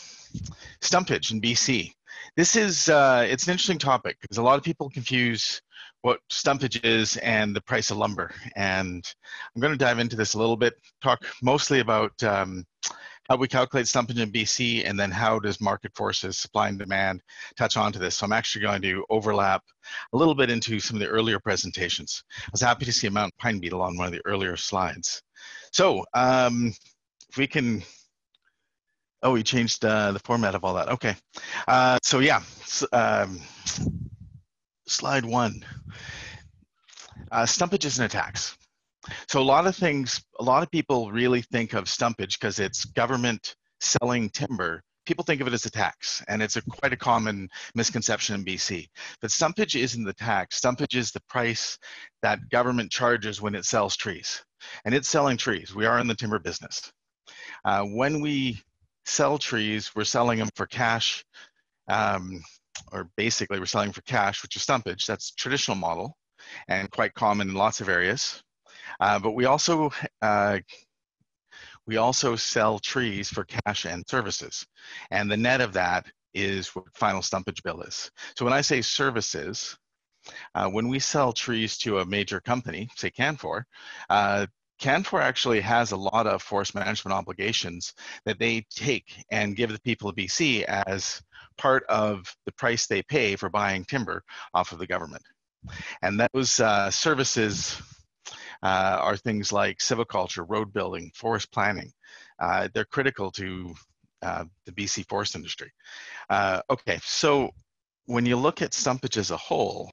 Speaker 5: stumpage in BC. This is, it's an interesting topic because a lot of people confuse what stumpage is and the price of lumber. And I'm going to dive into this a little bit, talk mostly about how we calculate stumpage in BC, and then how does market forces, supply and demand, touch onto this. So I'm actually going to overlap a little bit into some of the earlier presentations. I was happy to see a mountain pine beetle on one of the earlier slides. So if we can, oh, we changed the format of all that. Okay, so yeah, slide one. Stumpage isn't a tax. So a lot of people really think of stumpage because it's government selling timber. People think of it as a tax, and it's quite a common misconception in BC. But stumpage isn't the tax. Stumpage is the price that government charges when it sells trees. And it's selling trees. We are in the timber business. When we sell trees, we're selling them for cash, or basically we're selling for cash, which is stumpage. That's a traditional model and quite common in lots of areas. But we also sell trees for cash and services, and the net of that is what final stumpage bill is. So when I say services, when we sell trees to a major company, say Canfor, Canfor actually has a lot of forest management obligations that they take and give the people of BC as part of the price they pay for buying timber off of the government. And those services are things like silviculture, road building, forest planning. They're critical to the BC forest industry. Okay, so when you look at stumpage as a whole,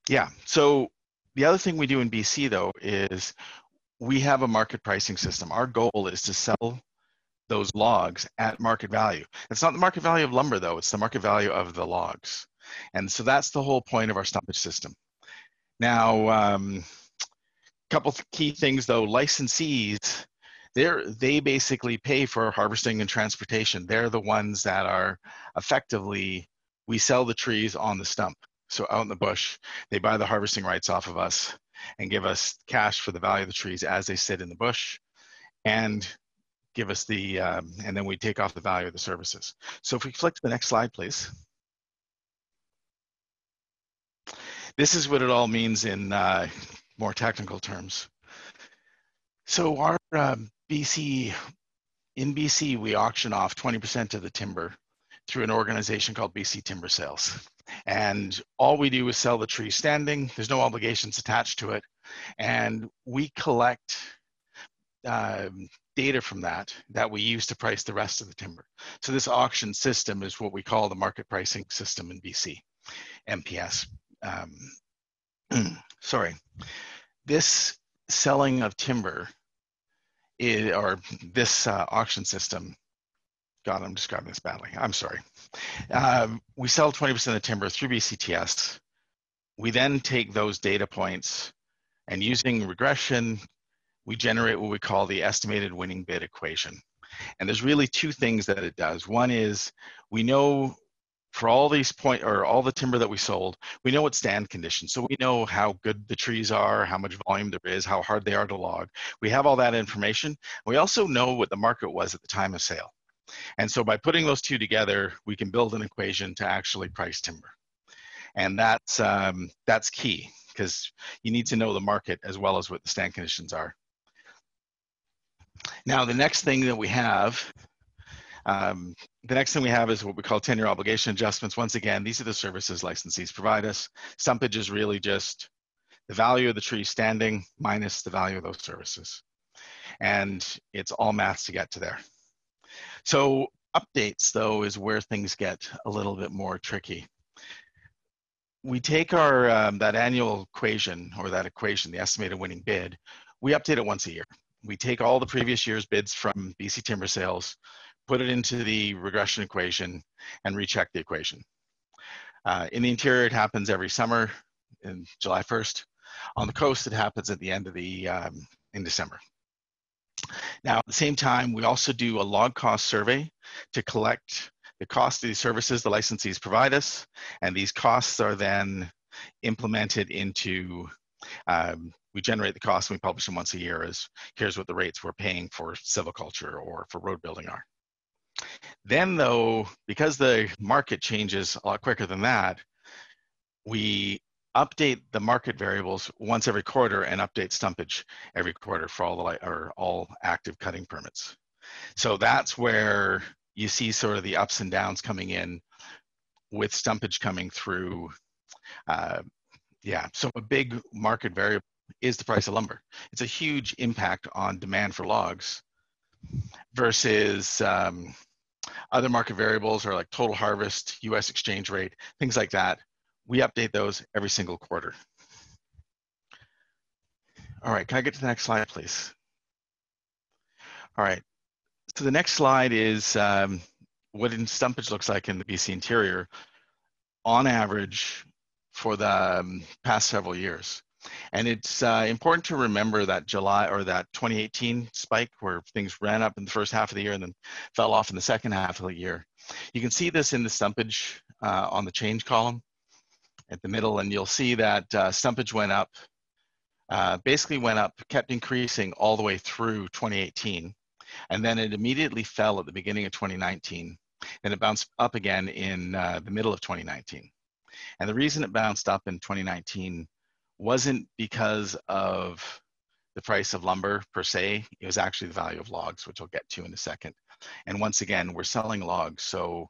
Speaker 5: yeah, so the other thing we do in BC though is we have a market pricing system. Our goal is to sell those logs at market value. It's not the market value of lumber though, it's the market value of the logs. And so that's the whole point of our stumpage system. Now, a couple of key things though, licensees, they basically pay for harvesting and transportation. They're the ones that are effectively, we sell the trees on the stump. So out in the bush, they buy the harvesting rights off of us and give us cash for the value of the trees as they sit in the bush, and give us the, and then we take off the value of the services. So if we flick to the next slide, please. This is what it all means in more technical terms. So our in BC, we auction off 20% of the timber through an organization called BC Timber Sales. And all we do is sell the tree standing. There's no obligations attached to it. And we collect data from that we use to price the rest of the timber. So this auction system is what we call the market pricing system in BC, MPS. Sorry. This selling of timber or this auction system, God, I'm describing this badly. I'm sorry. We sell 20% of the timber through BCTS. We then take those data points and using regression, we generate what we call the estimated winning bid equation. And there's really two things that it does. One is we know for all these all the timber that we sold, we know what stand conditions. So we know how good the trees are, how much volume there is, how hard they are to log. We have all that information. We also know what the market was at the time of sale. And so by putting those two together, we can build an equation to actually price timber. And that's key because you need to know the market as well as what the stand conditions are. Now, the next thing we have is what we call tenure obligation adjustments. Once again, these are the services licensees provide us. Stumpage is really just the value of the tree standing minus the value of those services. And it's all maths to get to there. So updates, though, is where things get a little bit more tricky. We take our that annual equation, or that equation, the estimated winning bid, we update it once a year. We take all the previous year's bids from BC Timber Sales, put it into the regression equation, and recheck the equation. In the interior, it happens every summer, in July 1st. On the coast, it happens at the end of in December. Now, at the same time, we also do a log cost survey to collect the cost of these services the licensees provide us, and these costs are then implemented into, we generate the costs and we publish them once a year as here's what the rates we're paying for silviculture or for road building are. Then though, because the market changes a lot quicker than that, we update the market variables once every quarter and update stumpage every quarter for all active cutting permits. So that's where you see sort of the ups and downs coming in with stumpage coming through. So a big market variable is the price of lumber. It's a huge impact on demand for logs versus other market variables are like total harvest, US exchange rate, things like that. We update those every single quarter. All right, can I get to the next slide, please? All right, so the next slide is what stumpage looks like in the BC interior on average for the past several years. And it's important to remember that July or that 2018 spike where things ran up in the first half of the year and then fell off in the second half of the year. You can see this in the stumpage on the change column at the middle, and you'll see that stumpage went up, basically went up, kept increasing all the way through 2018. And then it immediately fell at the beginning of 2019, and it bounced up again in the middle of 2019. And the reason it bounced up in 2019 wasn't because of the price of lumber per se, it was actually the value of logs, which I'll get to in a second. And once again, we're selling logs, so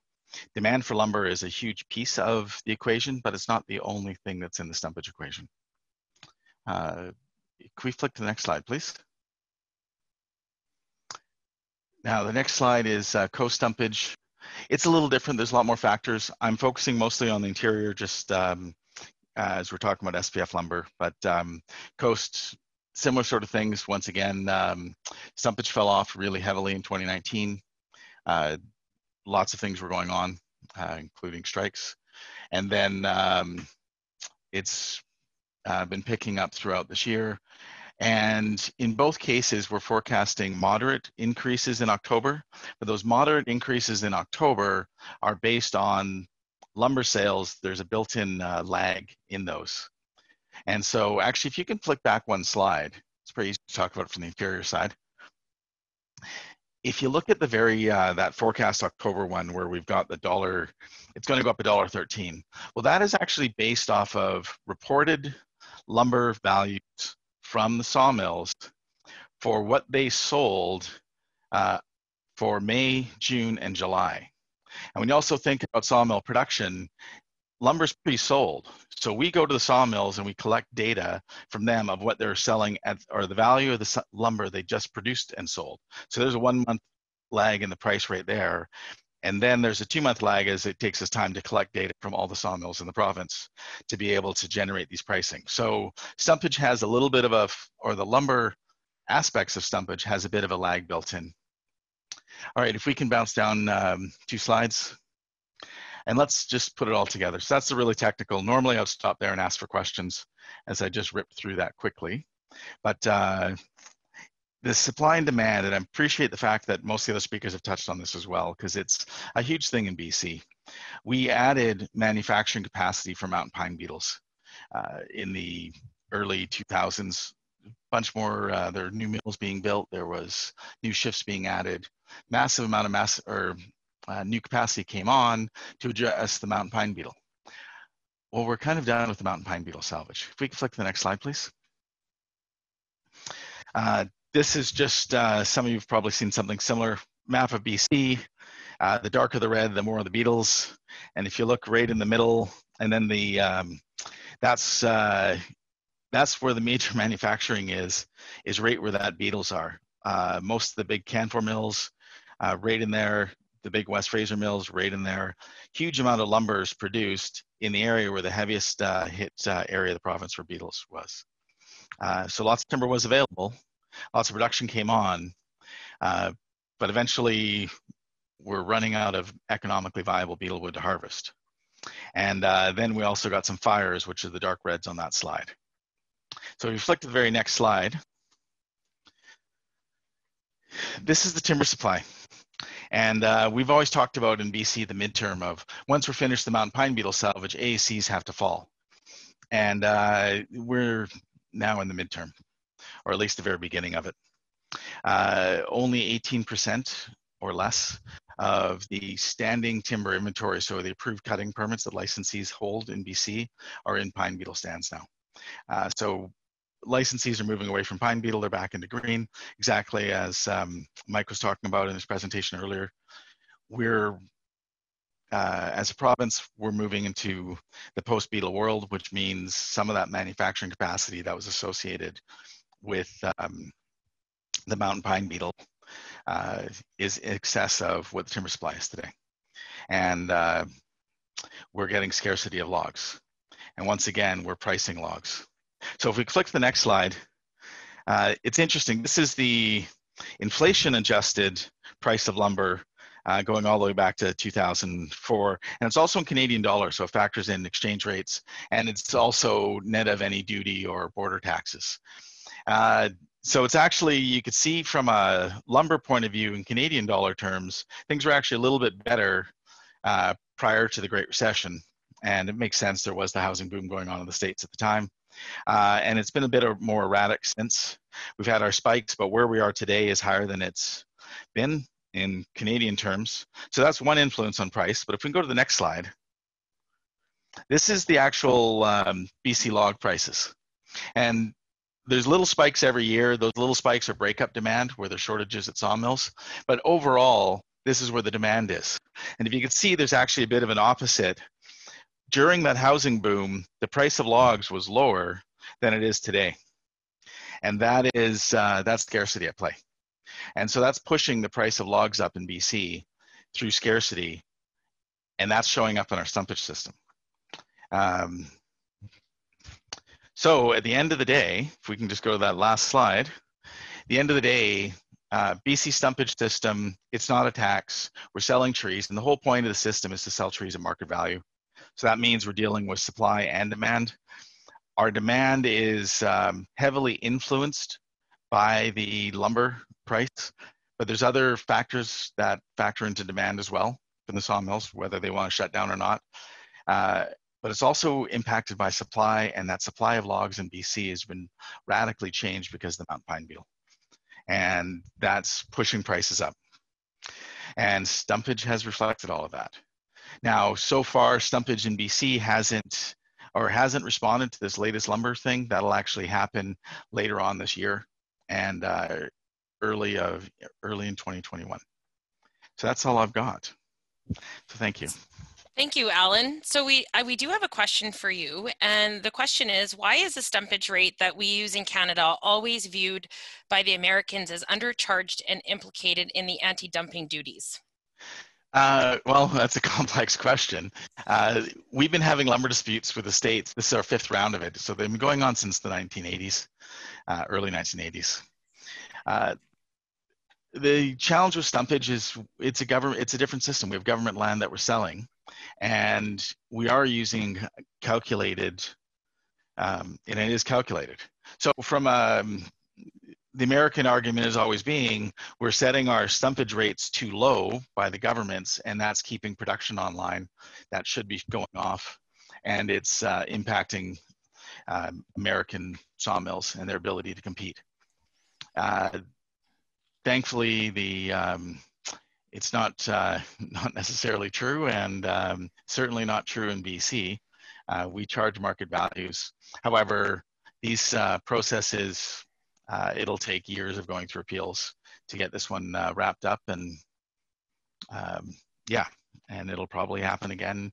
Speaker 5: demand for lumber is a huge piece of the equation, but it's not the only thing that's in the stumpage equation. Can we flick to the next slide, please? Now, the next slide is coast stumpage. It's a little different. There's a lot more factors. I'm focusing mostly on the interior, just as we're talking about SPF lumber, but coast, similar sort of things. Once again, stumpage fell off really heavily in 2019. Lots of things were going on, including strikes. And then it's been picking up throughout this year. And in both cases, we're forecasting moderate increases in October, but those moderate increases in October are based on lumber sales. There's a built-in lag in those. And so actually, if you can flick back one slide, it's pretty easy to talk about it from the interior side. If you look at the that forecast October one where we've got the dollar, it's going to go up $1.13. Well, that is actually based off of reported lumber values from the sawmills for what they sold for May, June, and July. And when you also think about sawmill production, lumber's pre-sold. So we go to the sawmills and we collect data from them of what they're selling at, or the value of the lumber they just produced and sold. So there's a 1 month lag in the price right there. And then there's a 2 month lag as it takes us time to collect data from all the sawmills in the province to be able to generate these pricing. So stumpage has a little bit of a, or the lumber aspects of stumpage has a bit of a lag built in. All right, if we can bounce down 2 slides. And let's just put it all together. So that's the really technical. Normally I would stop there and ask for questions as I just ripped through that quickly. But the supply and demand, and I appreciate the fact that most of the other speakers have touched on this as well, because it's a huge thing in BC. We added manufacturing capacity for mountain pine beetles in the early 2000s. Bunch more, there are new mills being built. There was new shifts being added. Massive amount of new capacity came on to address the mountain pine beetle. Well, we're kind of done with the mountain pine beetle salvage. If we can flick to the next slide, please. This is just, some of you have probably seen something similar. Map of BC. The darker the red, the more of the beetles. And if you look right in the middle, and then the that's where the major manufacturing is right where that beetles are. Most of the big Canfor mills, right in there. The big West Fraser mills right in there. Huge amount of lumber is produced in the area where the heaviest hit area of the province for beetles was. So lots of timber was available, lots of production came on, but eventually we're running out of economically viable beetle wood to harvest. And then we also got some fires, which are the dark reds on that slide. So if you flick to the very next slide, this is the timber supply. And we've always talked about in BC the midterm of once we're finished the mountain pine beetle salvage, AACs have to fall. And we're now in the midterm, or at least the very beginning of it. Only 18% or less of the standing timber inventory, so the approved cutting permits that licensees hold in BC, are in pine beetle stands now. So licensees are moving away from pine beetle, they're back into green, exactly as Mike was talking about in his presentation earlier. We're, as a province, we're moving into the post-beetle world, which means some of that manufacturing capacity that was associated with the mountain pine beetle is in excess of what the timber supply is today. And we're getting scarcity of logs. And once again, we're pricing logs. So if we click the next slide, it's interesting. This is the inflation adjusted price of lumber going all the way back to 2004. And it's also in Canadian dollars, so it factors in exchange rates. And it's also net of any duty or border taxes. So it's actually, you could see from a lumber point of view in Canadian dollar terms, things were actually a little bit better prior to the Great Recession. And it makes sense, there was the housing boom going on in the States at the time. And it's been a bit more erratic since. We've had our spikes, but where we are today is higher than it's been in Canadian terms. So that's one influence on price. But if we can go to the next slide, this is the actual BC log prices. And there's little spikes every year. Those little spikes are breakup demand where there's shortages at sawmills. But overall, this is where the demand is. And if you can see, there's actually a bit of an opposite. During that housing boom, the price of logs was lower than it is today. And that is, that's scarcity at play. And so that's pushing the price of logs up in BC through scarcity. And that's showing up in our stumpage system. So at the end of the day, if we can just go to that last slide, the end of the day, BC stumpage system, it's not a tax. We're selling trees. And the whole point of the system is to sell trees at market value. So that means we're dealing with supply and demand. Our demand is heavily influenced by the lumber price, but there's other factors that factor into demand as well in the sawmills, whether they want to shut down or not. But it's also impacted by supply, and that supply of logs in BC has been radically changed because of the mountain pine beetle. And that's pushing prices up. And stumpage has reflected all of that. Now, so far, stumpage in BC hasn't responded to this latest lumber thing. That'll actually happen later on this year and early in 2021. So that's all I've got. So thank you.
Speaker 1: Thank you, Alan. So we do have a question for you, and the question is, why is the stumpage rate that we use in Canada always viewed by the Americans as undercharged and implicated in the anti-dumping duties?
Speaker 5: Well, that's a complex question. We've been having lumber disputes with the states. This is our 5th round of it. So they've been going on since the 1980s, early 1980s. The challenge with stumpage is it's a different system. We have government land that we're selling, and we are using calculated, and it is calculated. So from the American argument is always being, we're setting our stumpage rates too low by the governments, and that's keeping production online. That should be going off, and it's impacting American sawmills and their ability to compete. Thankfully, it's not necessarily true, and certainly not true in BC. We charge market values. However, these processes, it'll take years of going through appeals to get this one wrapped up, and yeah, and it'll probably happen again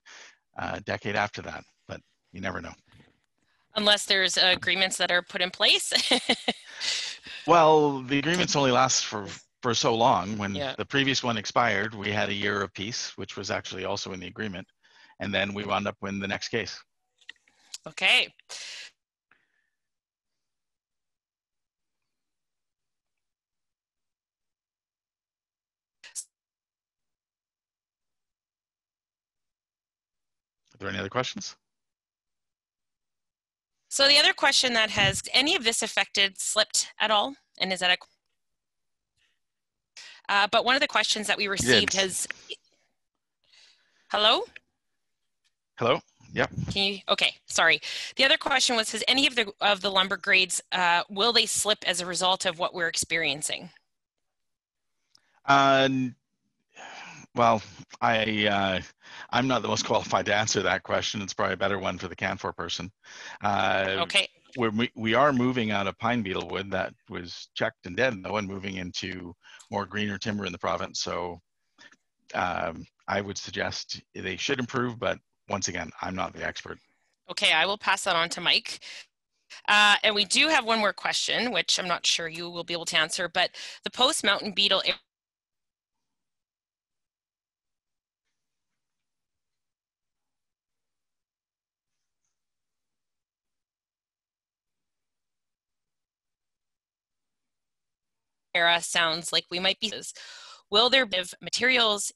Speaker 5: a decade after that, but you never know.
Speaker 1: Unless there's agreements that are put in place.
Speaker 5: Well, the agreements only last for so long. When the previous one expired, we had a year of peace, which was actually also in the agreement, and then we wound up winning the next case.
Speaker 1: Okay.
Speaker 5: Are there any other questions?
Speaker 1: So the other question that has any of this affected slipped at all? And is that but one of the questions that we received has, hello?
Speaker 5: Hello? Yep.
Speaker 1: Can you, okay, sorry. The other question was, has any of the lumber grades, will they slip as a result of what we're experiencing?
Speaker 5: Well, I'm not the most qualified to answer that question. It's probably a better one for the Canfor person.
Speaker 1: Okay.
Speaker 5: We are moving out of pine beetle wood that was checked and dead, though, and moving into more greener timber in the province. So I would suggest they should improve, but once again, I'm not the expert.
Speaker 1: Okay, I will pass that on to Mike. And we do have one more question, which I'm not sure you will be able to answer, but the post-mountain beetle era sounds like we might be, will there be materials?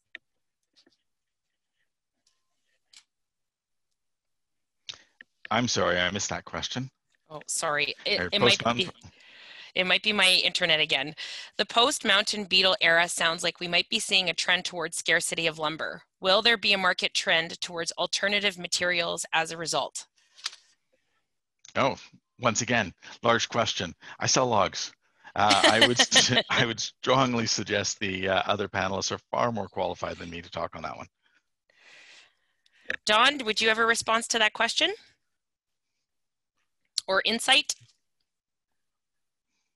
Speaker 5: I'm sorry, I missed that question.
Speaker 1: Oh, sorry. It might be my internet again. The post-mountain beetle era sounds like we might be seeing a trend towards scarcity of lumber. Will there be a market trend towards alternative materials as a result?
Speaker 5: Oh, once again, large question. I sell logs. I would strongly suggest the other panelists are far more qualified than me to talk on that one.
Speaker 1: Don, would you have a response to that question? Or insight?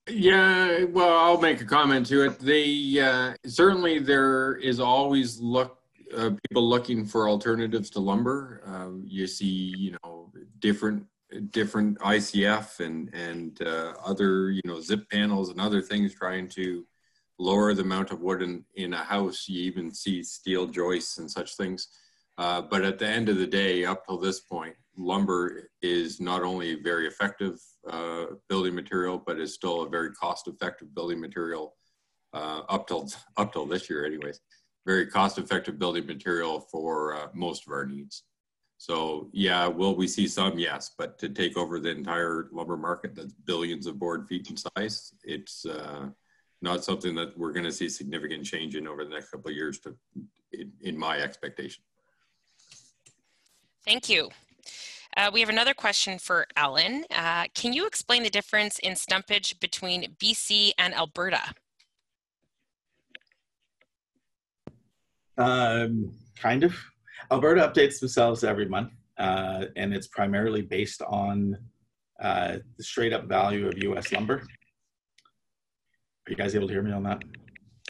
Speaker 4: Yeah, well, I'll make a comment to it. Certainly there is always people looking for alternatives to lumber. You see, different ICF and other, zip panels and other things trying to lower the amount of wood in a house. You even see steel joists and such things. But at the end of the day, up till this point, lumber is not only a very effective building material, but is still a very cost-effective building material up till this year, anyways. Very cost-effective building material for most of our needs. So yeah, will we see some? Yes, but to take over the entire lumber market that's billions of board feet in size, it's not something that we're going to see significant change in over the next couple of years, in my expectation.
Speaker 1: Thank you. We have another question for Alan. Can you explain the difference in stumpage between BC and Alberta?
Speaker 6: Kind of. Alberta updates themselves every month, and it's primarily based on the straight up value of US lumber. Are you guys able to hear me on that?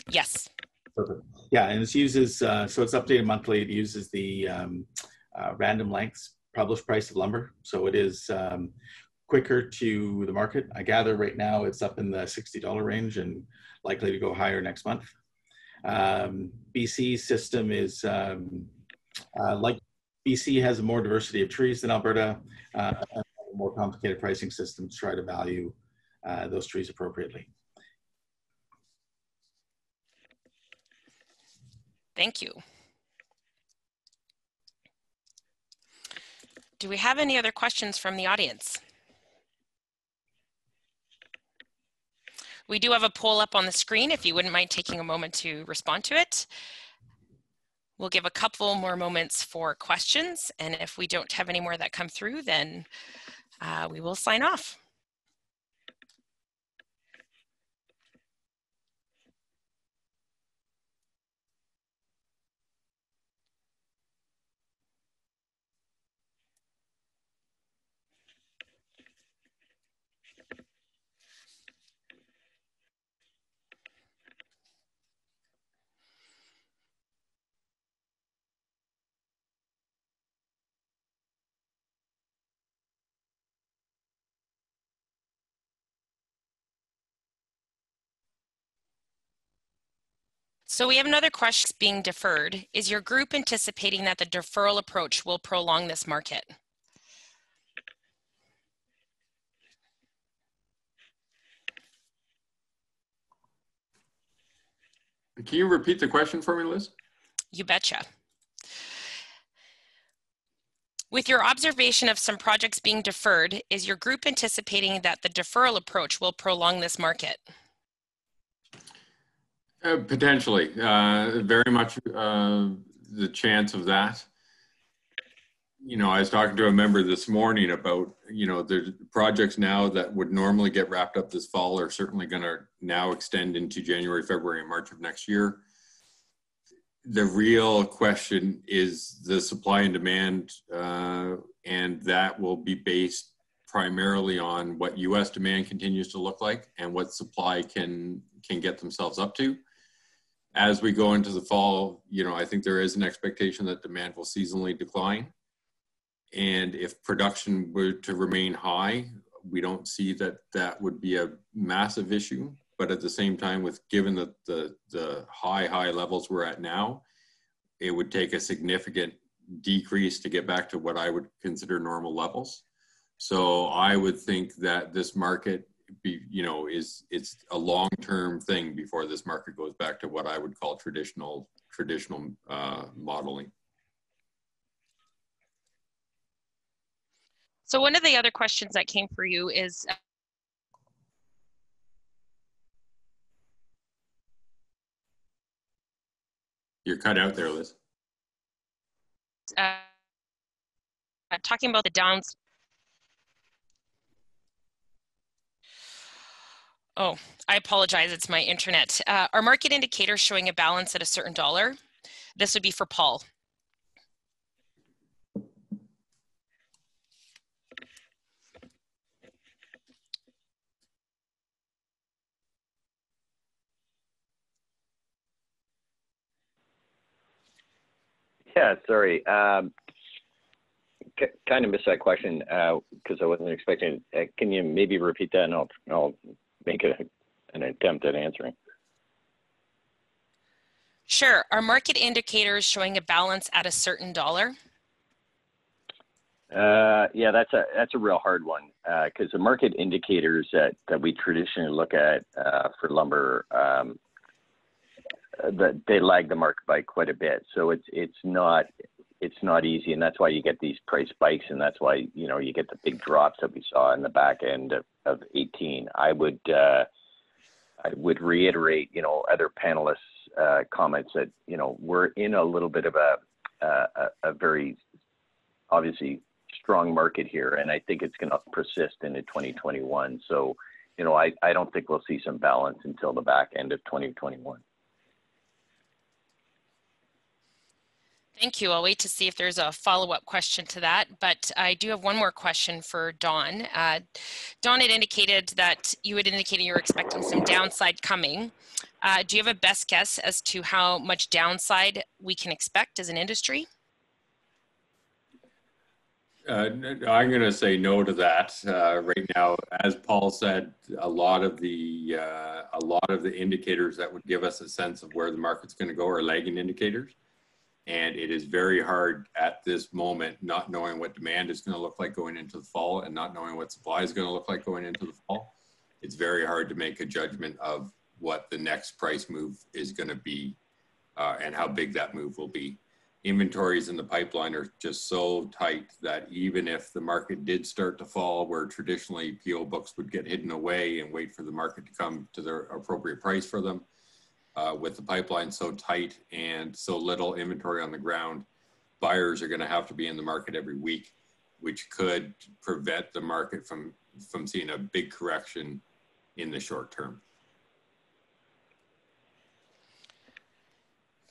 Speaker 1: Yes.
Speaker 6: Perfect. Yeah, and it uses, so it's updated monthly. It uses the random lengths published price of lumber. So it is quicker to the market. I gather right now it's up in the $60 range and likely to go higher next month. BC's system is like BC has a more diversity of trees than Alberta, and a more complicated pricing system to try to value those trees appropriately.
Speaker 1: Thank you. Do we have any other questions from the audience? We do have a poll up on the screen if you wouldn't mind taking a moment to respond to it. We'll give a couple more moments for questions, and if we don't have any more that come through, then we will sign off. So we have another question being deferred. Is your group anticipating that the deferral approach will prolong this market?
Speaker 4: Can you repeat the question for me, Liz?
Speaker 1: You betcha. With your observation of some projects being deferred, is your group anticipating that the deferral approach will prolong this market?
Speaker 4: Potentially, very much the chance of that. You know, I was talking to a member this morning about, you know, there's projects now that would normally get wrapped up this fall are certainly going to now extend into January, February, and March of next year. The real question is the supply and demand, and that will be based primarily on what U.S. demand continues to look like and what supply can get themselves up to. As we go into the fall, you know, I think there is an expectation that demand will seasonally decline. And if production were to remain high, we don't see that that would be a massive issue. But at the same time, given the high levels we're at now, it would take a significant decrease to get back to what I would consider normal levels. So I would think that this market, it's a long-term thing before this market goes back to what I would call traditional modeling.
Speaker 1: So one of the other questions that came for you is,
Speaker 4: you're cut out there, Liz.
Speaker 1: Talking about the downs. Oh, I apologize, it's my internet. Are market indicators showing a balance at a certain dollar? This would be for Paul.
Speaker 3: Yeah, sorry. Kind of missed that question because I wasn't expecting it. Can you maybe repeat that, and I'll make an attempt at answering.
Speaker 1: Sure. Are market indicators showing a balance at a certain dollar?
Speaker 3: Yeah, that's a real hard one because the market indicators that we traditionally look at for lumber, that they lag the market by quite a bit. So it's not easy, and that's why you get these price spikes, and that's why you get the big drops that we saw in the back end of 18. I would reiterate other panelists' comments that we're in a little bit of a very obviously strong market here, and I think it's going to persist into 2021. So I don't think we'll see some balance until the back end of 2021.
Speaker 1: Thank you. I'll wait to see if there's a follow-up question to that, but I do have one more question for Dawn. Dawn had indicated that you had indicated you're expecting some downside coming. Do you have a best guess as to how much downside we can expect as an industry?
Speaker 4: I'm going to say no to that. Right now, as Paul said, a lot of the indicators that would give us a sense of where the market's going to go are lagging indicators, and it is very hard at this moment, not knowing what demand is going to look like going into the fall and not knowing what supply is going to look like going into the fall. It's very hard to make a judgment of what the next price move is going to be and how big that move will be. Inventories in the pipeline are just so tight that even if the market did start to fall, where traditionally PO books would get hidden away and wait for the market to come to their appropriate price for them, with the pipeline so tight and so little inventory on the ground, buyers are going to have to be in the market every week, which could prevent the market from seeing a big correction in the short term.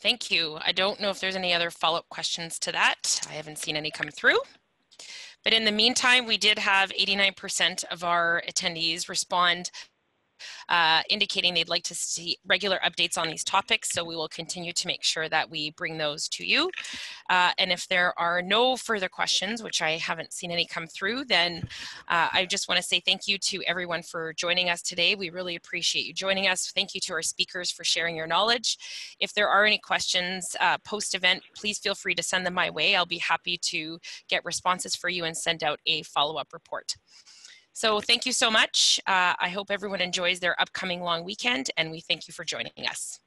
Speaker 1: Thank you. I don't know if there's any other follow-up questions to that. I haven't seen any come through. But in the meantime, we did have 89% of our attendees respond indicating they'd like to see regular updates on these topics. So we will continue to make sure that we bring those to you. And if there are no further questions, which I haven't seen any come through, then I just want to say thank you to everyone for joining us today. We really appreciate you joining us. Thank you to our speakers for sharing your knowledge. If there are any questions post-event, please feel free to send them my way. I'll be happy to get responses for you and send out a follow-up report. So thank you so much. I hope everyone enjoys their upcoming long weekend, and we thank you for joining us.